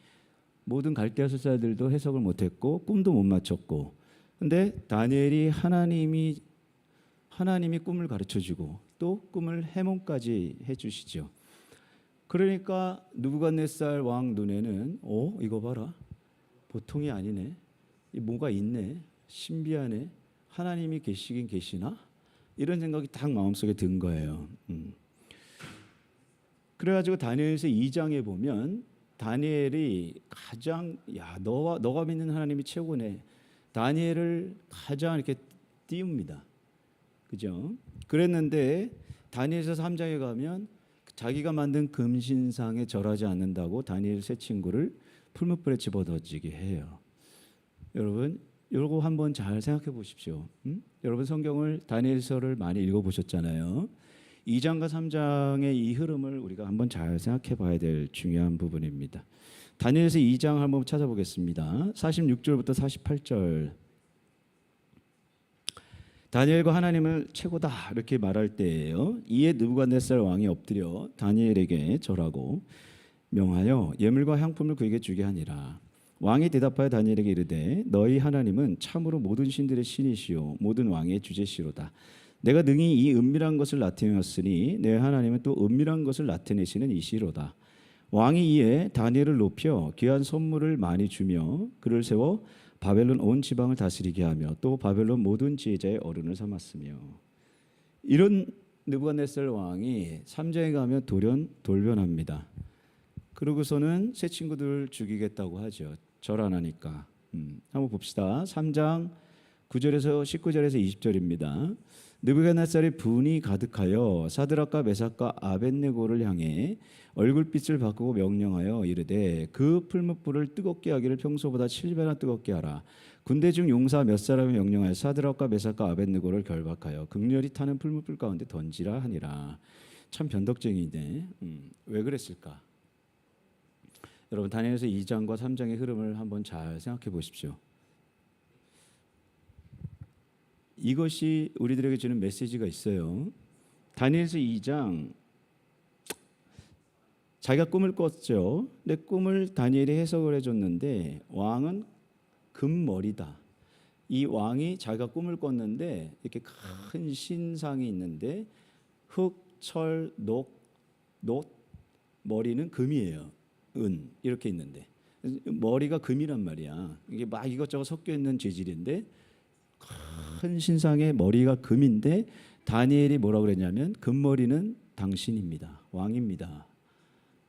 모든 갈대아 술사들도 해석을 못했고 꿈도 못 맞췄고, 근데 다니엘이 하나님이 꿈을 가르쳐주고 또 꿈을 해몽까지 해주시죠. 그러니까 느부갓네살 왕 눈에는 이거 봐라, 보통이 아니네, 뭐가 있네, 신비하네, 하나님이 계시긴 계시나, 이런 생각이 딱 마음속에 든 거예요. 그래가지고 다니엘서 2장에 보면 다니엘이 가장 너가 믿는 하나님이 최고네, 다니엘을 가장 이렇게 띄웁니다. 그죠? 그랬는데 다니엘서 3장에 가면 자기가 만든 금신상에 절하지 않는다고 다니엘 세 친구를 풀무불에 집어던지게 해요. 여러분, 이거 한번 잘 생각해 보십시오. 여러분 성경을 다니엘서를 많이 읽어보셨잖아요. 2장과 3장의 이 흐름을 우리가 한번 잘 생각해 봐야 될 중요한 부분입니다. 다니엘서 2장 한번 찾아보겠습니다. 46절부터 48절. 다니엘과 하나님을 최고다 이렇게 말할 때예요. 이에 느부갓네살 왕이 엎드려 다니엘에게 절하고 명하여 예물과 향품을 그에게 주게 하니라. 왕이 대답하여 다니엘에게 이르되 너희 하나님은 참으로 모든 신들의 신이시요 모든 왕의 주제시로다. 내가 능히 이 은밀한 것을 나타내었으니 내 하나님은 또 은밀한 것을 나타내시는 이시로다. 왕이 이에 다니엘을 높여 귀한 선물을 많이 주며 그를 세워 바벨론 온 지방을 다스리게 하며 또 바벨론 모든 지혜자의 어른을 삼았으며. 이런 느부갓네살 왕이 3장에 가면 돌변합니다. 그러고서는 새 친구들 죽이겠다고 하죠. 절 안 하니까. 한번 봅시다. 3장 9절에서 19절에서 20절입니다. 느부갓네살이 분이 가득하여 사드락과 메삭과 아벳네고를 향해 얼굴빛을 바꾸고 명령하여 이르되 그 풀무불을 뜨겁게 하기를 평소보다 7배나 뜨겁게 하라. 군대 중 용사 몇 사람이 명령하여 사드락과 메삭과 아벳네고를 결박하여 극렬히 타는 풀무불 가운데 던지라 하니라. 참 변덕쟁이네. 왜 그랬을까? 여러분 다니엘서 2장과 3장의 흐름을 한번 잘 생각해 보십시오. 이것이 우리들에게 주는 메시지가 있어요. 다니엘서 2장 자기가 꿈을 꿨죠. 근데 꿈을 다니엘이 해석을 해줬는데 왕은 금머리다. 이 왕이 자기가 꿈을 꿨는데 이렇게 큰 신상이 있는데 흑, 철, 녹, 머리는 금이에요. 은 이렇게 있는데 머리가 금이란 말이야. 이게 막 이것저것 섞여 있는 재질인데 큰 신상의 머리가 금인데 다니엘이 뭐라고 그랬냐면 금머리는 당신입니다. 왕입니다.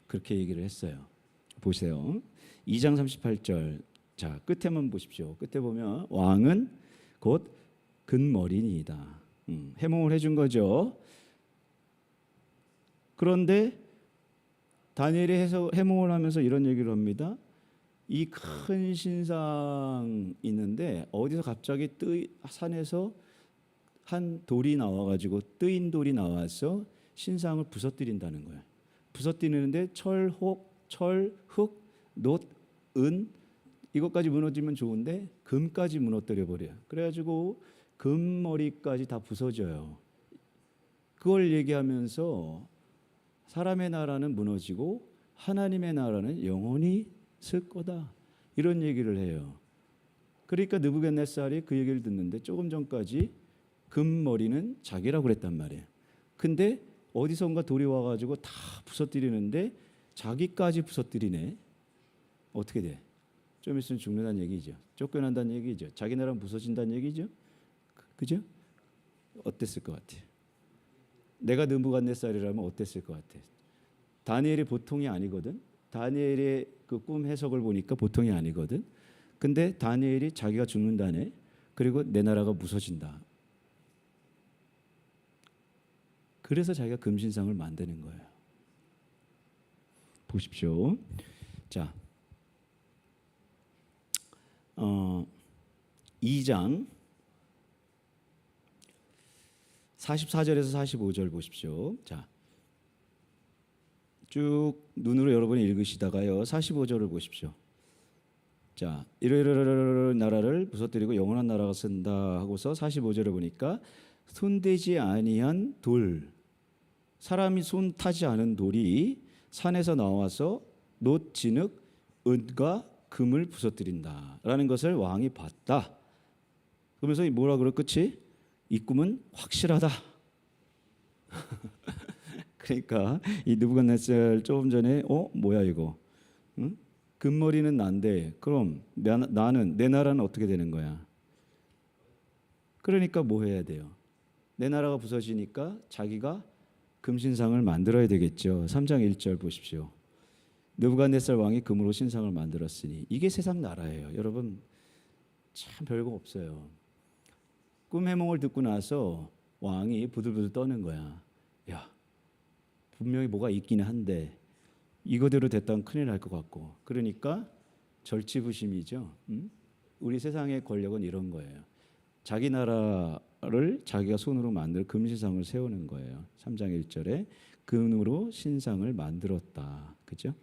그렇게 얘기를 했어요. 보세요. 2장 38절. 자, 끝에만 보십시오. 끝에 보면 왕은 곧 금머리니이다. 해몽을 해준 거죠. 그런데 다니엘이 해몽을 하면서 이런 얘기를 합니다. 이 큰 신상 있는데 어디서 갑자기 산에서 한 돌이 나와가지고 뜨인 돌이 나와서 신상을 부서뜨린다는 거예요. 부서뜨리는데 철, 흑, 놋, 은 이것까지 무너지면 좋은데 금까지 무너뜨려 버려요. 그래가지고 금머리까지 다 부서져요. 그걸 얘기하면서 사람의 나라는 무너지고 하나님의 나라는 영원히 쓸 거다. 이런 얘기를 해요. 그러니까 느부갓네살이 그 얘기를 듣는데 조금 전까지 금머리는 자기라고 그랬단 말이에요. 근데 어디선가 돌이 와가지고 다 부서뜨리는데 자기까지 부서뜨리네. 어떻게 돼? 좀 있으면 죽는다는 얘기죠. 쫓겨난다는 얘기죠. 자기 나라는 부서진다는 얘기죠. 그죠? 어땠을 것 같아요? 내가 느부갓네살이라면 어땠을 것 같아? 다니엘이 보통이 아니거든. 다니엘의 그 꿈 해석을 보니까 보통이 아니거든. 근데 다니엘이 자기가 죽는다네. 그리고 내 나라가 부서진다. 그래서 자기가 금신상을 만드는 거예요. 보십시오. 자, 2장 44절에서 45절 보십시오. 자, 쭉 눈으로 여러분이 읽으시다가요. 45절을 보십시오. 자, 이러이러이러 나라를 부서뜨리고 영원한 나라가 쓴다 하고서 45절을 보니까 손대지 아니한 돌, 사람이 손 타지 않은 돌이 산에서 나와서 놋, 진흙, 은과 금을 부서뜨린다라는 것을 왕이 봤다. 그러면서 뭐라 그럴 끝이? 이 꿈은 확실하다. 그러니까 이 느부갓네살 조금 전에 뭐야 이거? 응? 금머리는 난데 그럼 나는 내 나라는 어떻게 되는 거야? 그러니까 뭐 해야 돼요? 내 나라가 부서지니까 자기가 금신상을 만들어야 되겠죠. 3장 1절 보십시오. 느부갓네살 왕이 금으로 신상을 만들었으니 이게 세상 나라예요. 여러분 참 별거 없어요. 꿈 해몽을 듣고 나서 왕이 부들부들 떠는 거야. 야, 분명히 뭐가 있긴 한데 이거대로 됐다면 큰일 날 것 같고. 그러니까 절치부심이죠. 우리 세상의 권력은 이런 거예요. 자기 나라를 자기가 손으로 만들 금신상을 세우는 거예요. 3장 1절에 금으로 신상을 만들었다. 그죠?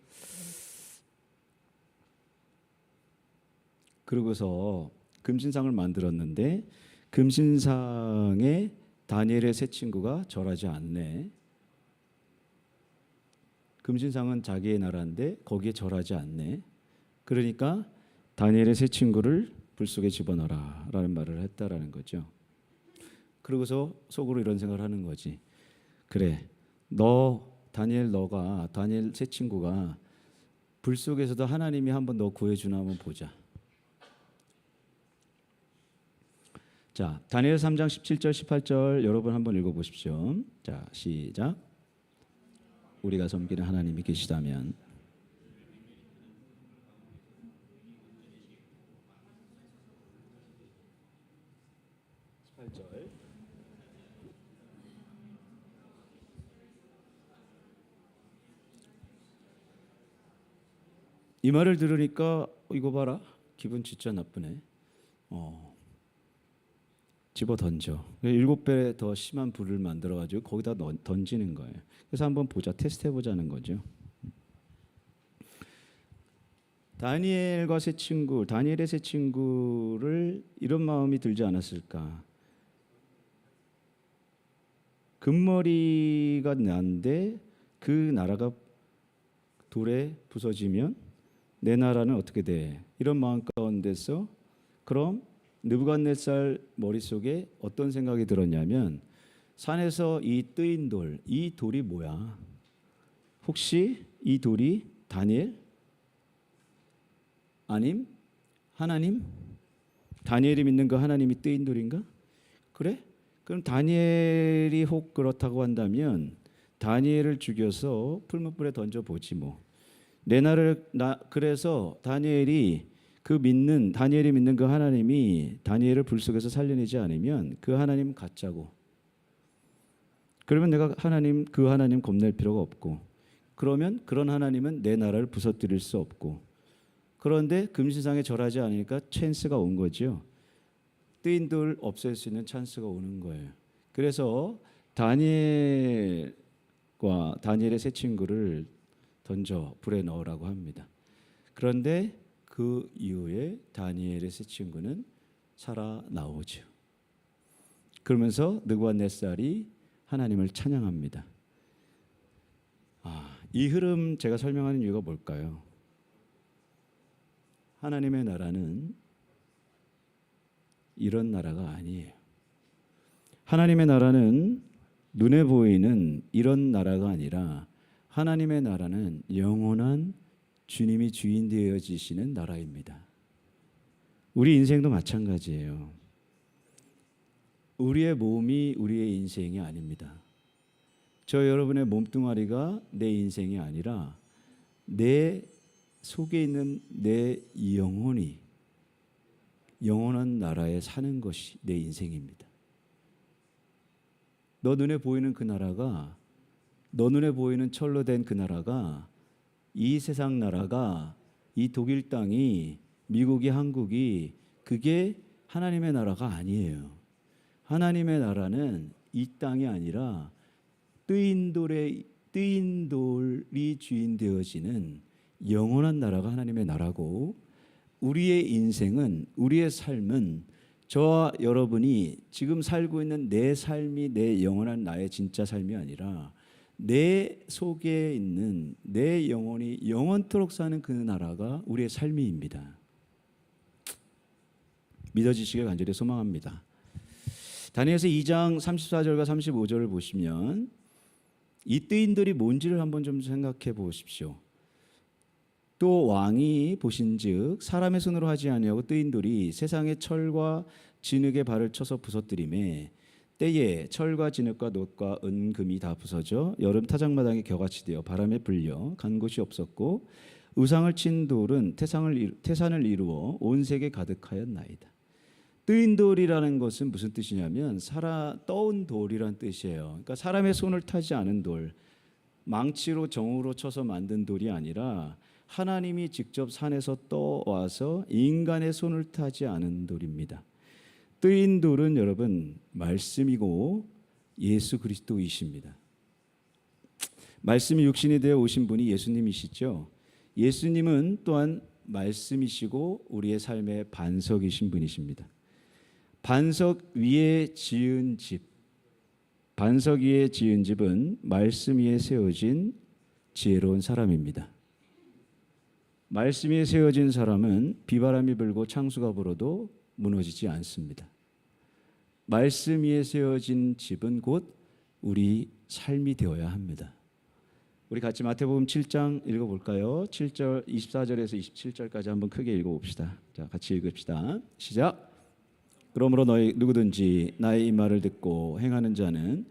그러고서 금신상을 만들었는데 금신상에 다니엘의 세 친구가 절하지 않네. 금신상은 자기의 나라인데 거기에 절하지 않네. 그러니까 다니엘의 세 친구를 불 속에 집어넣어라 라는 말을 했다라는 거죠. 그러고서 속으로 이런 생각을 하는 거지. 그래, 다니엘 세 친구가 불 속에서도 하나님이 한번 너 구해주나 한번 보자. 자, 다니엘 3장 17절 18절 여러분 한번 읽어보십시오. 자, 시작. 우리가 섬기는 하나님이 계시다면 이 말을 들으니까 이거 봐라, 기분 진짜 나쁘네. 집어 던져. 7배 더 심한 불을 만들어 가지고 거기다 던지는 거예요. 그래서 한번 보자, 테스트 해보자는 거죠. 다니엘의 세 친구를 이런 마음이 들지 않았을까? 금머리가 난데 그 나라가 돌에 부서지면 내 나라는 어떻게 돼? 이런 마음 가운데서 그럼 느부갓네살 머릿속에 어떤 생각이 들었냐면, 산에서 이 뜨인 돌, 이 돌이 뭐야? 혹시 이 돌이 다니엘? 아님 하나님? 다니엘이 믿는 그 하나님이 뜨인 돌인가? 그래? 그럼 다니엘이 혹 그렇다고 한다면 다니엘을 죽여서 풀무불에 던져보지 뭐. 그래서 다니엘이 믿는 그 하나님이 다니엘을 불 속에서 살려내지 않으면 그 하나님 가짜고, 그러면 내가 그 하나님 겁낼 필요가 없고, 그러면 그런 하나님은 내 나라를 부서뜨릴 수 없고, 그런데 금신상에 절하지 않으니까 찬스가 온 거죠. 뜨인 돌 없앨 수 있는 찬스가 오는 거예요. 그래서 다니엘의 세 친구를 던져 불에 넣으라고 합니다. 그런데 그 이후에 다니엘의 세 친구는 살아나오죠. 그러면서 느부갓네살이 하나님을 찬양합니다. 이 흐름 제가 설명하는 이유가 뭘까요? 하나님의 나라는 이런 나라가 아니에요. 하나님의 나라는 눈에 보이는 이런 나라가 아니라 하나님의 나라는 영원한 주님이 주인 되어지시는 나라입니다. 우리 인생도 마찬가지예요. 우리의 몸이 우리의 인생이 아닙니다. 저 여러분의 몸뚱아리가 내 인생이 아니라 내 속에 있는 내 영혼이 영원한 나라에 사는 것이 내 인생입니다. 너 눈에 보이는 그 나라가, 너 눈에 보이는 철로 된 그 나라가, 이 세상 나라가, 이 독일 땅이, 미국이, 한국이, 그게 하나님의 나라가 아니에요. 하나님의 나라는 이 땅이 아니라 뜨인 돌이 주인 되어지는 영원한 나라가 하나님의 나라고, 우리의 인생은, 우리의 삶은 저와 여러분이 지금 살고 있는 내 삶이 내 영원한 나의 진짜 삶이 아니라 내 속에 있는 내 영혼이 영원토록 사는 그 나라가 우리의 삶입니다. 믿어지시길 간절히 소망합니다. 다니엘서 2장 34절과 35절을 보시면 이 뜨인들이 뭔지를 한번 좀 생각해 보십시오. 또 왕이 보신즉 사람의 손으로 하지 아니하고 뜨인 돌이 세상의 철과 진흙에 발을 쳐서 부서뜨리매 때에 철과 진흙과 놋과 은 금이 다 부서져 여름 타작마당에 겨같이 되어 바람에 불려 간 곳이 없었고 의상을 친 돌은 태산을 이루어 온 세계 가득하였나이다. 뜨인 돌이라는 것은 무슨 뜻이냐면 떠온 돌이란 뜻이에요. 그러니까 사람의 손을 타지 않은 돌, 망치로 정으로 쳐서 만든 돌이 아니라 하나님이 직접 산에서 떠와서 인간의 손을 타지 않은 돌입니다. 뜨인 돌은 여러분 말씀이고 예수 그리스도이십니다. 말씀이 육신이 되어 오신 분이 예수님이시죠. 예수님은 또한 말씀이시고 우리의 삶의 반석이신 분이십니다. 반석 위에 지은 집은 말씀 위에 세워진 지혜로운 사람입니다. 말씀 위에 세워진 사람은 비바람이 불고 창수가 불어도 무너지지 않습니다. 말씀 위에 세워진 집은 곧 우리 삶이 되어야 합니다. 우리 같이 마태복음 7장 읽어볼까요? 7절 24절에서 27절까지 한번 크게 읽어봅시다. 자, 같이 읽읍시다. 시작. 그러므로 너희 누구든지 나의 이 말을 듣고 행하는 자는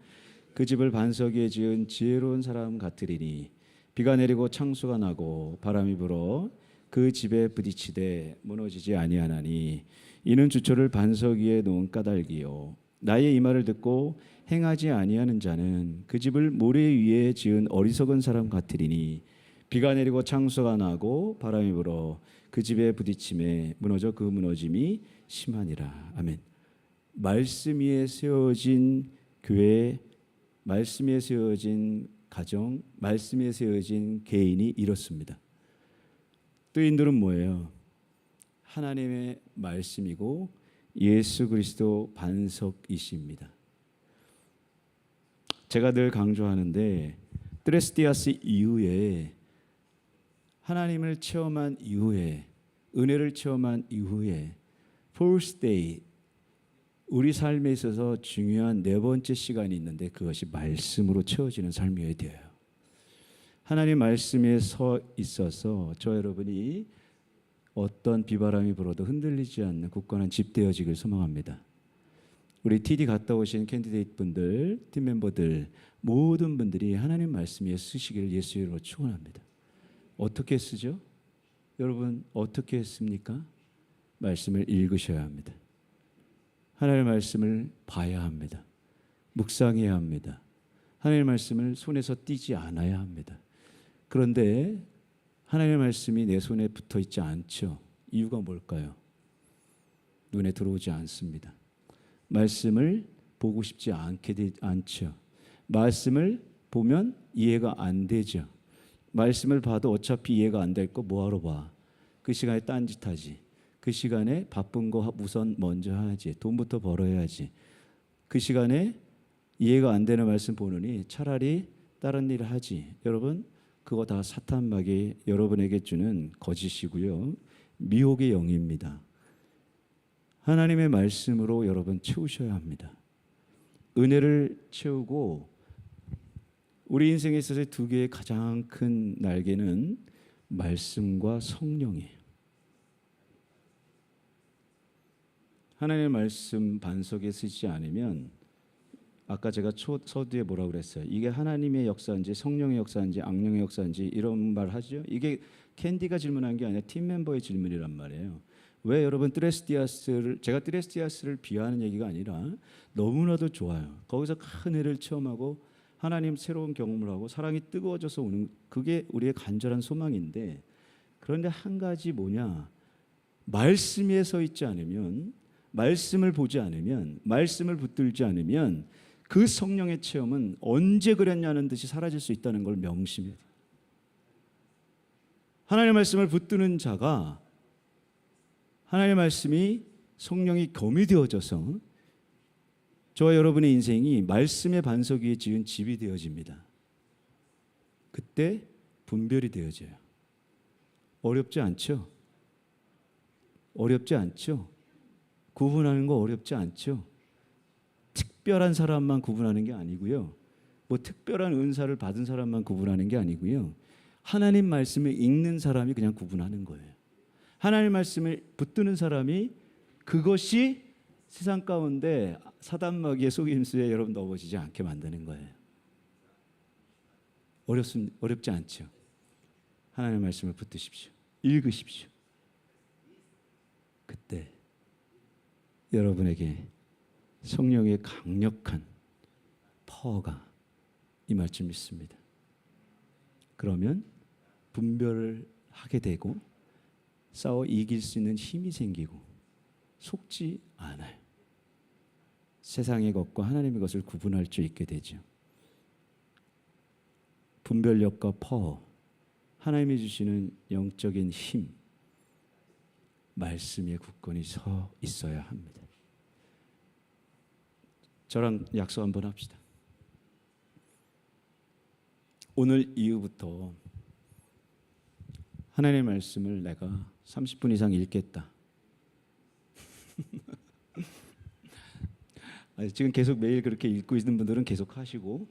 그 집을 반석 위에 지은 지혜로운 사람 같으리니 비가 내리고 창수가 나고 바람이 불어 그 집에 부딪히되 무너지지 아니하나니 이는 주초를 반석 위에 놓은 까닭이요 나의 이 말을 듣고 행하지 아니하는 자는 그 집을 모래 위에 지은 어리석은 사람 같으리니 비가 내리고 창수가 나고 바람이 불어 그 집에 부딪힘에 무너져 그 무너짐이 심하니라. 아멘. 말씀 위에 세워진 교회, 말씀 위에 세워진 가정, 말씀 위에 세워진 개인이 이렇습니다. 뜨인들은 뭐예요? 하나님의 말씀이고 예수 그리스도 반석이십니다. 제가 늘 강조하는데 드레스디아스 이후에 하나님을 체험한 이후에 은혜를 체험한 이후에 Fourth Day 우리 삶에 있어서 중요한 네 번째 시간이 있는데 그것이 말씀으로 채워지는 삶이어야 돼요. 하나님 말씀에 서 있어서 저 여러분이 어떤 비바람이 불어도 흔들리지 않는 굳건한 집 되어지길 소망합니다. 우리 TD 갔다 오신 캔디데이트 분들, 팀 멤버들 모든 분들이 하나님 말씀 위에 쓰시기를 예수 이름으로 축원합니다. 어떻게 쓰죠? 여러분 어떻게 했습니까? 말씀을 읽으셔야 합니다. 하나님의 말씀을 봐야 합니다. 묵상해야 합니다. 하나님의 말씀을 손에서 띄지 않아야 합니다. 그런데 하나님의 말씀이 내 손에 붙어 있지 않죠. 이유가 뭘까요? 눈에 들어오지 않습니다. 말씀을 보고 싶지 않죠. 말씀을 보면 이해가 안 되죠. 말씀을 봐도 어차피 이해가 안 될 거 뭐하러 봐. 그 시간에 딴짓하지. 그 시간에 바쁜 거 우선 먼저 하지. 돈부터 벌어야지. 그 시간에 이해가 안 되는 말씀 보느니 차라리 다른 일을 하지. 여러분 그거 다 사탄마귀 여러분에게 주는 거짓이고요. 미혹의 영입니다. 하나님의 말씀으로 여러분 채우셔야 합니다. 은혜를 채우고 우리 인생에 있어서 두 개의 가장 큰 날개는 말씀과 성령이에요. 하나님의 말씀 반석에 쓰지 않으면 아까 제가 서두에 뭐라고 그랬어요? 이게 하나님의 역사인지 성령의 역사인지 악령의 역사인지 이런 말 하죠. 이게 캔디가 질문한 게 아니라 팀 멤버의 질문이란 말이에요. 왜 여러분 제가 트레스티아스를 비하하는 얘기가 아니라 너무나도 좋아요. 거기서 큰 은혜를 체험하고 하나님 새로운 경험을 하고 사랑이 뜨거워져서 오는 그게 우리의 간절한 소망인데 그런데 한 가지 뭐냐? 말씀 위에 서 있지 않으면 말씀을 보지 않으면 말씀을 붙들지 않으면 그 성령의 체험은 언제 그랬냐는 듯이 사라질 수 있다는 걸 명심해야 돼요. 하나님의 말씀을 붙드는 자가 하나님의 말씀이 성령이 검이 되어져서 저와 여러분의 인생이 말씀의 반석 위에 지은 집이 되어집니다. 그때 분별이 되어져요. 어렵지 않죠? 어렵지 않죠? 구분하는 거 어렵지 않죠? 특별한 사람만 구분하는 게 아니고요. 뭐 특별한 은사를 받은 사람만 구분하는 게 아니고요. 하나님 말씀을 읽는 사람이 그냥 구분하는 거예요. 하나님 말씀을 붙드는 사람이 그것이 세상 가운데 사단마귀의 속임수에 여러분 넘어지지 않게 만드는 거예요. 어렵지 않죠? 하나님 말씀을 붙드십시오. 읽으십시오. 그때 여러분에게 성령의 강력한 파워가 임할 줄 믿습니다. 그러면 분별을 하게 되고 싸워 이길 수 있는 힘이 생기고 속지 않아요. 세상의 것과 하나님의 것을 구분할 수 있게 되죠. 분별력과 파워, 하나님이 주시는 영적인 힘, 말씀에 굳건히 서 있어야 합니다. 저랑 약속 한번 합시다. 오늘 이후부터 하나님의 말씀을 내가 30분 이상 읽겠다. 지금 계속 매일 그렇게 읽고 있는 분들은 계속 하시고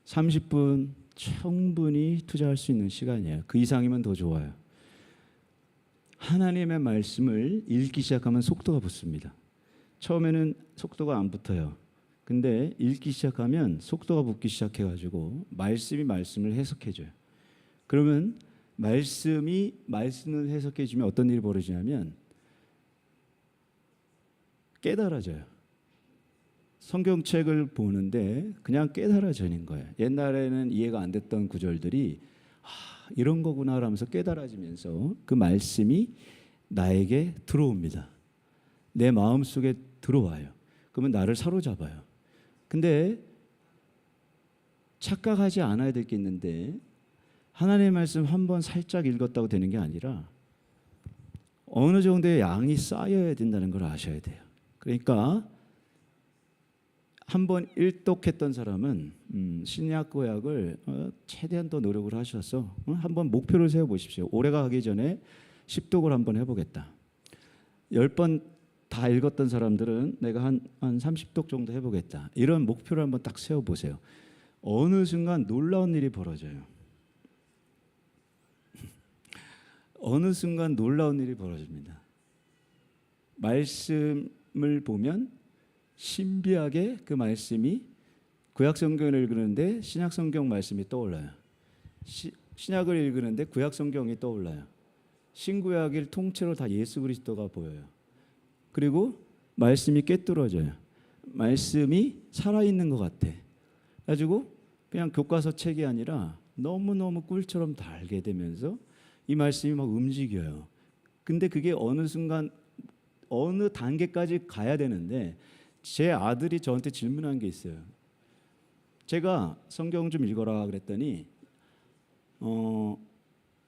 30분 충분히 투자할 수 있는 시간이에요. 그 이상이면 더 좋아요. 하나님의 말씀을 읽기 시작하면 속도가 붙습니다. 처음에는 속도가 안 붙어요. 근데 읽기 시작하면 속도가 붙기 시작해가지고 말씀을 해석해줘요. 그러면 말씀을 해석해주면 어떤 일이 벌어지냐면 깨달아져요. 성경책을 보는데 그냥 깨달아지는 거예요. 옛날에는 이해가 안 됐던 구절들이 이런 거구나라면서 깨달아지면서 그 말씀이 나에게 들어옵니다. 내 마음속에 들어와요. 그러면 나를 사로잡아요. 근데 착각하지 않아야 될 게 있는데, 하나님의 말씀 한 번 살짝 읽었다고 되는 게 아니라 어느 정도의 양이 쌓여야 된다는 걸 아셔야 돼요. 그러니까 한 번 일독했던 사람은 신약 구약을 최대한 더 노력을 하셔서 한번 목표를 세워 보십시오. 올해가 가기 전에 10독을 한번 해보겠다. 10번 다 읽었던 사람들은 내가 한 30독 정도 해보겠다. 이런 목표를 한번 딱 세워 보세요. 어느 순간 놀라운 일이 벌어져요. 어느 순간 놀라운 일이 벌어집니다. 말씀을 보면 신비하게 그 말씀이, 구약 성경을 읽는데 신약 성경 말씀이 떠올라요. 신약을 읽는데 구약 성경이 떠올라요. 신구약을 통째로 다 예수 그리스도가 보여요. 그리고 말씀이 꿰뚫어져요. 말씀이 살아있는 것 같아. 가지고 그냥 교과서 책이 아니라 너무너무 꿀처럼 달게 되면서 이 말씀이 막 움직여요. 근데 그게 어느 순간 어느 단계까지 가야 되는데, 제 아들이 저한테 질문한 게 있어요. 제가 성경 좀 읽어라 그랬더니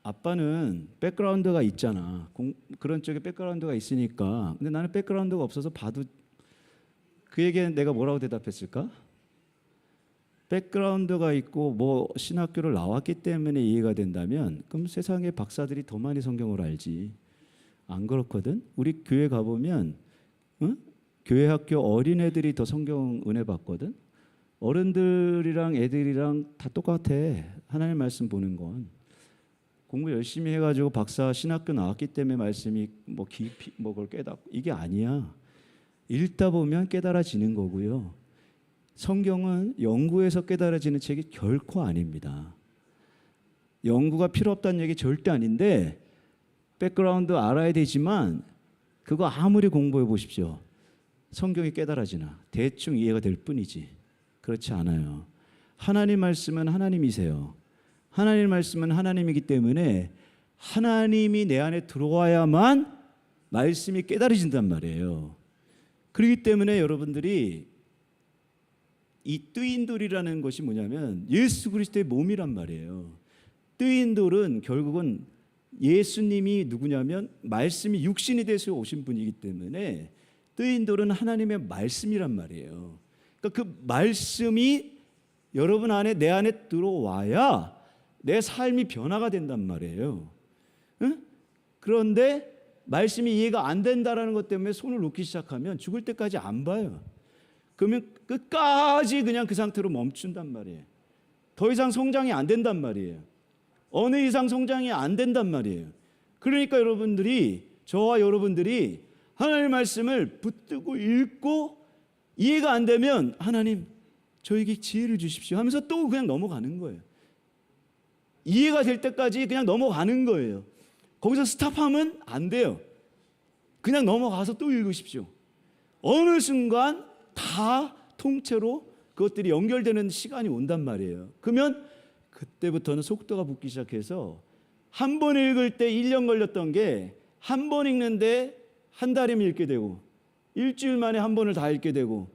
아빠는 백그라운드가 있잖아. 그런 쪽에 백그라운드가 있으니까. 근데 나는 백그라운드가 없어서 봐도, 그에게 내가 뭐라고 대답했을까? 백그라운드가 있고 뭐 신학교를 나왔기 때문에 이해가 된다면 그럼 세상의 박사들이 더 많이 성경을 알지. 안 그렇거든. 우리 교회 가보면 교회 학교 어린애들이 더 성경 은혜 받거든. 어른들이랑 애들이랑 다 똑같아. 하나님 말씀 보는 건. 공부 열심히 해가지고 박사 신학교 나왔기 때문에 말씀이 뭐 깊이 뭐 그걸 깨닫고, 이게 아니야. 읽다 보면 깨달아지는 거고요. 성경은 연구해서 깨달아지는 책이 결코 아닙니다. 연구가 필요 없다는 얘기 절대 아닌데, 백그라운드 알아야 되지만 그거 아무리 공부해 보십시오. 성경이 깨달아지나? 대충 이해가 될 뿐이지. 그렇지 않아요. 하나님 말씀은 하나님이세요. 하나님 말씀은 하나님이기 때문에 하나님이 내 안에 들어와야만 말씀이 깨달아진단 말이에요. 그렇기 때문에 여러분들이 이 뜨인 돌이라는 것이 뭐냐면 예수 그리스도의 몸이란 말이에요. 뜨인 돌은 결국은 예수님이 누구냐면 말씀이 육신이 돼서 오신 분이기 때문에 뜨인 돌은 하나님의 말씀이란 말이에요. 그러니까 그 말씀이 여러분 안에, 내 안에 들어와야 내 삶이 변화가 된단 말이에요. 응? 그런데 말씀이 이해가 안 된다라는 것 때문에 손을 놓기 시작하면 죽을 때까지 안 봐요. 그러면 끝까지 그냥 그 상태로 멈춘단 말이에요. 더 이상 성장이 안 된단 말이에요. 어느 이상 성장이 안 된단 말이에요. 그러니까 여러분들이, 저와 여러분들이 하나님의 말씀을 붙들고 읽고 이해가 안 되면 하나님 저에게 지혜를 주십시오 하면서 또 그냥 넘어가는 거예요. 이해가 될 때까지 그냥 넘어가는 거예요. 거기서 스탑하면 안 돼요. 그냥 넘어가서 또 읽으십시오. 어느 순간 다 통째로 그것들이 연결되는 시간이 온단 말이에요. 그러면 그때부터는 속도가 붙기 시작해서 한 번 읽을 때 1년 걸렸던 게 한 번 읽는데 한 달이면 읽게 되고, 일주일 만에 한 번을 다 읽게 되고,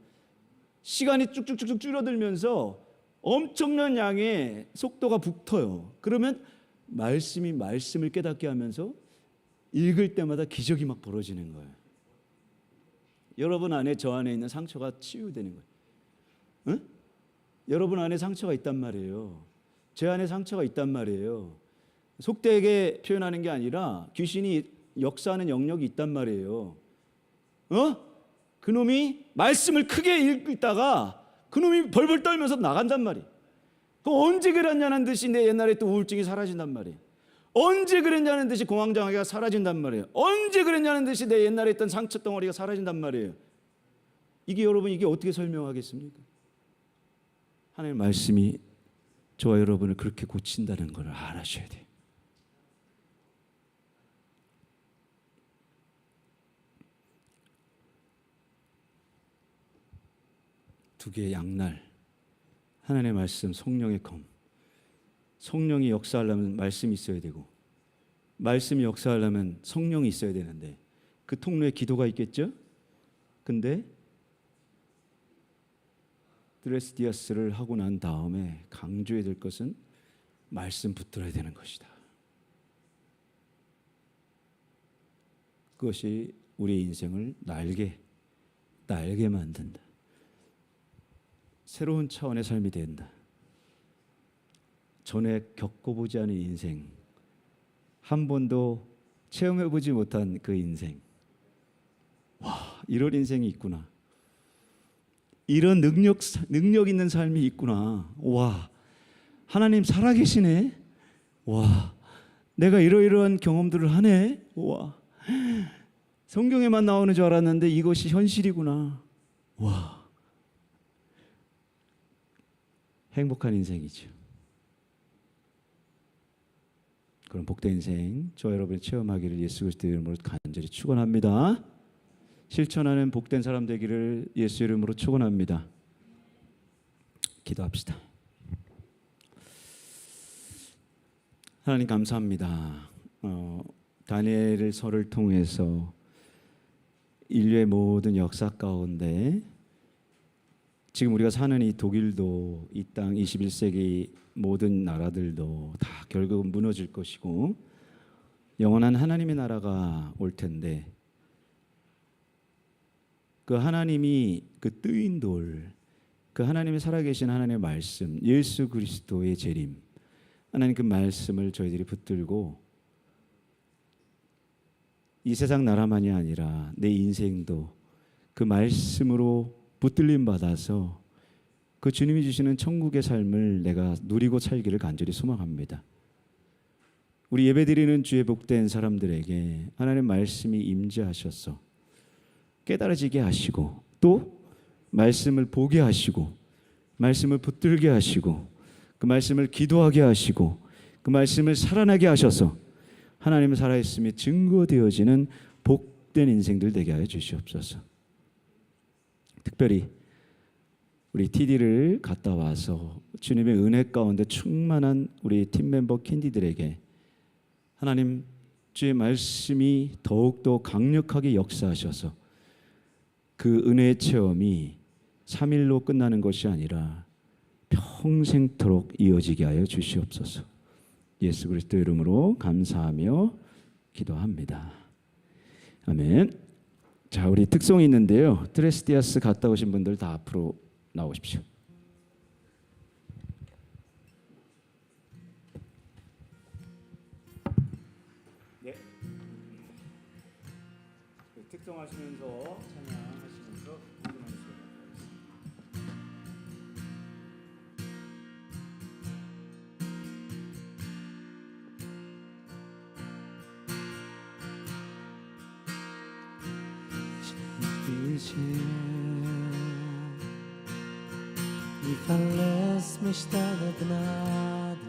시간이 쭉쭉쭉쭉 줄어들면서 엄청난 양의 속도가 붙어요. 그러면 말씀이 말씀을 깨닫게 하면서 읽을 때마다 기적이 막 벌어지는 거예요. 여러분 안에, 저 안에 있는 상처가 치유되는 거예요. 응? 여러분 안에 상처가 있단 말이에요. 제 안에 상처가 있단 말이에요. 속되게 표현하는 게 아니라 귀신이 역사하는 영역이 있단 말이에요. 그놈이 말씀을 크게 읽다가 그놈이 벌벌 떨면서 나간단 말이에요. 언제 그랬냐는 듯이 내 옛날에 또 우울증이 사라진단 말이에요. 언제 그랬냐는 듯이 공황장애가 사라진단 말이에요. 언제 그랬냐는 듯이 내 옛날에 있던 상처 덩어리가 사라진단 말이에요. 이게 여러분, 이게 어떻게 설명하겠습니까? 하나님의 말씀이 저와 여러분을 그렇게 고친다는 걸 알아셔야 돼요. 두 개의 양날, 하나님의 말씀, 성령의 검. 성령이 역사하려면 말씀이 있어야 되고, 말씀이 역사하려면 성령이 있어야 되는데, 그 통로에 기도가 있겠죠? 근데 드레스디아스를 하고 난 다음에 강조해야 될 것은 말씀 붙들어야 되는 것이다. 그것이 우리의 인생을 날게 만든다. 새로운 차원의 삶이 된다. 전에 겪어보지 않은 인생, 한 번도 체험해보지 못한 그 인생. 와, 이런 인생이 있구나. 이런 능력 있는 삶이 있구나. 와, 하나님 살아계시네. 와, 내가 이러이러한 경험들을 하네. 와, 성경에만 나오는 줄 알았는데 이것이 현실이구나. 와, 행복한 인생이죠. 그런 복된 인생 저와 여러분이 체험하기를 예수 그리스도의 이름으로 간절히 축원합니다. 실천하는 복된 사람 되기를 예수 이름으로 축원합니다. 기도합시다. 하나님 감사합니다. 다니엘의 설을 통해서 인류의 모든 역사 가운데 지금 우리가 사는 이 독일도, 이 땅 21세기 모든 나라들도 다 결국은 무너질 것이고 영원한 하나님의 나라가 올 텐데, 그 하나님이 그 뜨인 돌, 그 하나님의 살아계신 하나님의 말씀, 예수 그리스도의 재림, 하나님 그 말씀을 저희들이 붙들고 이 세상 나라만이 아니라 내 인생도 그 말씀으로 붙들림 받아서 그 주님이 주시는 천국의 삶을 내가 누리고 살기를 간절히 소망합니다. 우리 예배드리는 주의 복된 사람들에게 하나님의 말씀이 임재하셔서 깨달아지게 하시고, 또 말씀을 보게 하시고, 말씀을 붙들게 하시고, 그 말씀을 기도하게 하시고, 그 말씀을 살아나게 하셔서 하나님의 살아있음이 증거되어지는 복된 인생들 되게 하여 주시옵소서. 특별히 우리 TD를 갔다 와서 주님의 은혜 가운데 충만한 우리 팀멤버 캔디들에게 하나님 주의 말씀이 더욱더 강력하게 역사하셔서 그 은혜의 체험이 3일로 끝나는 것이 아니라 평생토록 이어지게 하여 주시옵소서. 예수 그리스도 이름으로 감사하며 기도합니다. 아멘. 자, 우리 특송이 있는데요. 드레스디아스 갔다 오신 분들 다 앞으로 나오십시오. 네. 특송하시면서 찬양하시면서 기도하시죠. Wie verlässt mich deine Gnade,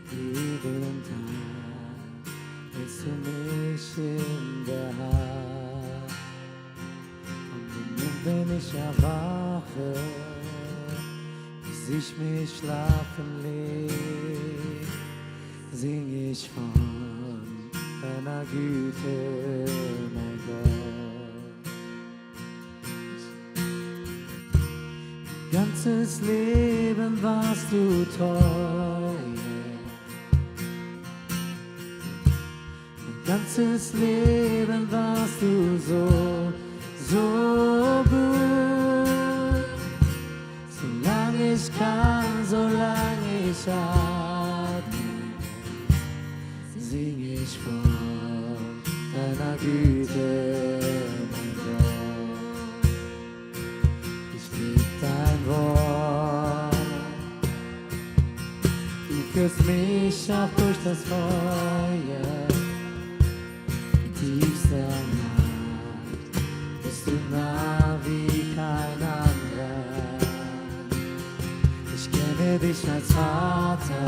jeden Tag hältst du mich in der Hand. Und wenn ich erwache, bis ich mich schlafen leg, sing ich von deiner Güte, mein Gott. Ganzes Leben warst du treu, mein ganzes Leben warst du so gut. Solange ich kann, solange ich atme, sing ich von deiner Güte, mein Gott. Ich lieb dein Wort, du führst mich auch durch das Feuer, in tiefster Nacht bist du nah wie kein anderer. Ich kenne dich als Vater,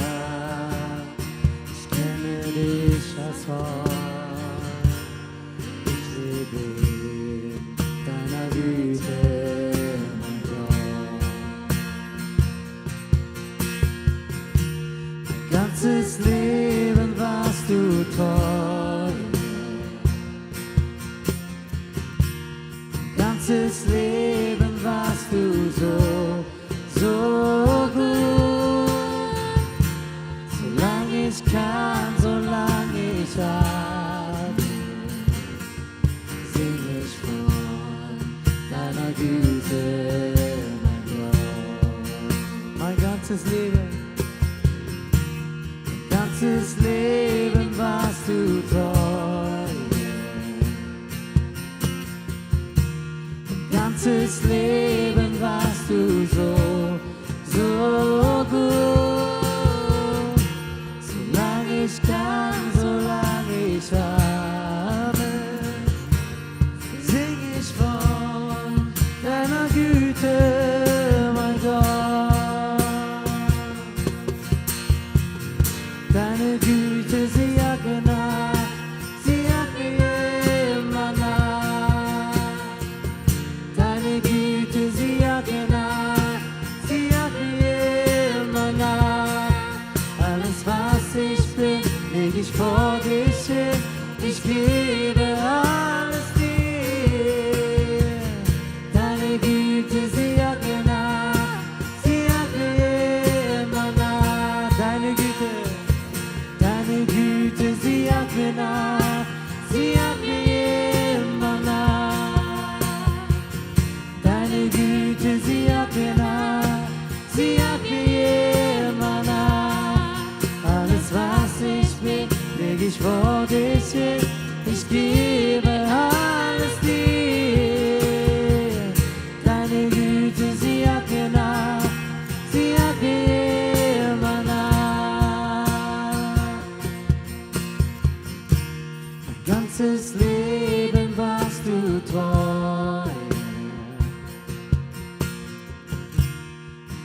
ich kenne dich als Freund. Ich lebe in deiner Güte, mein Gott. ganzes Leben warst du treu. Ganzes Leben warst du so gut. Solange ich kann, solange ich atme, sing ich von deiner Güte, mein Gott. Mein ganzes Leben, ganzes Leben warst du treu. Ganzes Leben warst du so gut. Solange ich kann, solange ich atme, sing ich von deiner Güte, mein Gott. Deine Güte, sie jagt nach, sie jagt mir immer nach. Deine Güte, sie jagt nach, sie jagt mir immer nach. Alles, was ich bin, leg ich vor dich hin, ich gebe alles dir. Deine Güte, sie jagt nach, sie jagt mir immer nach. Deine Güte, sie jagt mir nach, sie jagt mir immer nach. Deine Güte, sie jagt mir nach, sie jagt mir immer nach. Alles, was ich bin, leg ich vor dich hin, ich gebe alles dir. Deine Güte, sie jagt mir nach, sie jagt mir immer nach. Mein ganzes Leben warst du treu.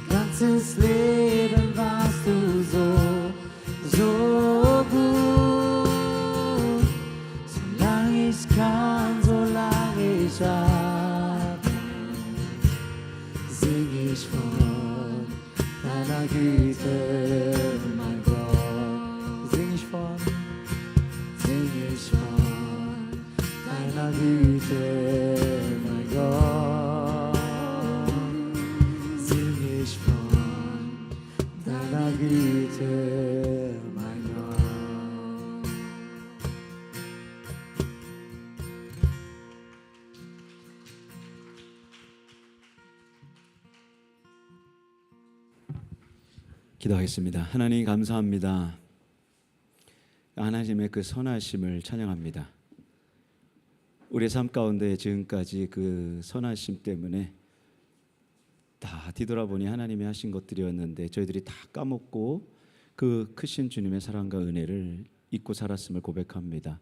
Ganzes Leben warst du so gut. Solange ich kann, solange ich atme, sing ich von deiner Güte, mein Gott. Sing ich von deiner Güte, mein Gott. Sing ich von deiner Güte, mein Gott. 기도하겠습니다. 하나님 감사합니다. 하나님의 그 선하심을 찬양합니다. 우리의 삶 가운데 지금까지 그 선하심 때문에 다 뒤돌아보니 하나님이 하신 것들이었는데 저희들이 다 까먹고 그 크신 주님의 사랑과 은혜를 잊고 살았음을 고백합니다.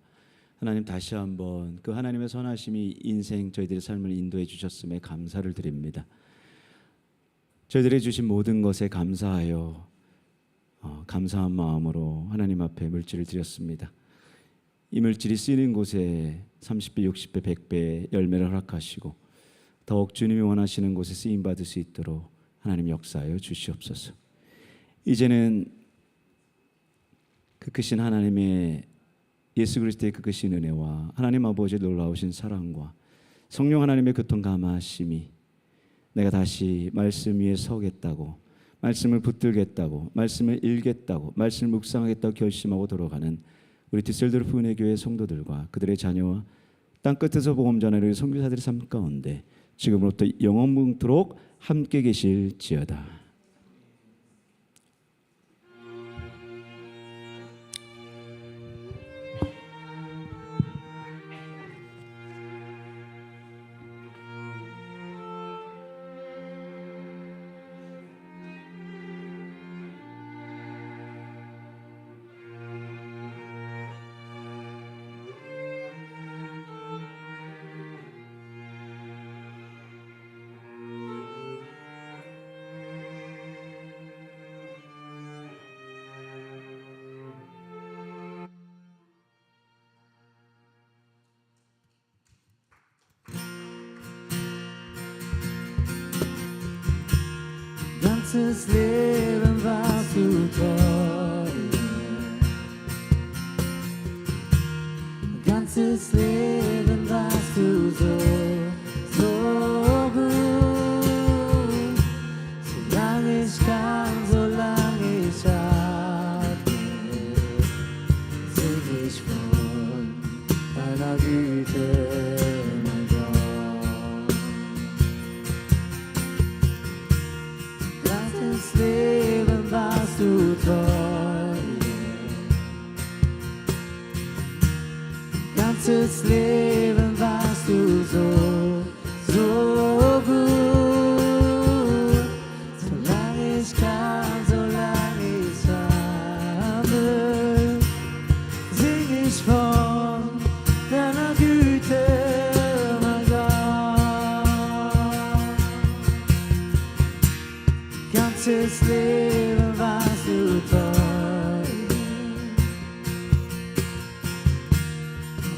하나님 다시 한번 그 하나님의 선하심이 인생 저희들의 삶을 인도해 주셨음에 감사를 드립니다. 저희들이 주신 모든 것에 감사하여 감사한 마음으로 하나님 앞에 물질을 드렸습니다. 이 물질이 쓰이는 곳에 30배, 60배, 100배의 열매를 허락하시고 더욱 주님이 원하시는 곳에 쓰임받을 수 있도록 하나님 역사하여 주시옵소서. 이제는 그 크신 하나님의 예수 그리스도의 그 크신 은혜와 하나님 아버지의 놀라우신 사랑과 성령 하나님의 교통감화하심이 내가 다시 말씀 위에 서겠다고, 말씀을 붙들겠다고, 말씀을 읽겠다고, 말씀을 묵상하겠다고 결심하고 돌아가는 우리 디셀도르프 은혜교회 성도들과 그들의 자녀와 땅끝에서 복음 전하는 선교사들의 삶 가운데 지금부터 영원토록 함께 계실지어다. Ganzes Leben warst du treu. Ganzes Leben warst du so gut. Solange ich kann, solange ich atme, sing ich von deiner Güte, mein Gott. Ganzes Leben warst du treu. Ganzes Leben warst du so gut. Solange ich kann, solange ich atme, sing ich von deiner Güte, mein Gott. Ganzes Leben warst du treu.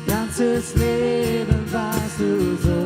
Ganzes Leben warst du so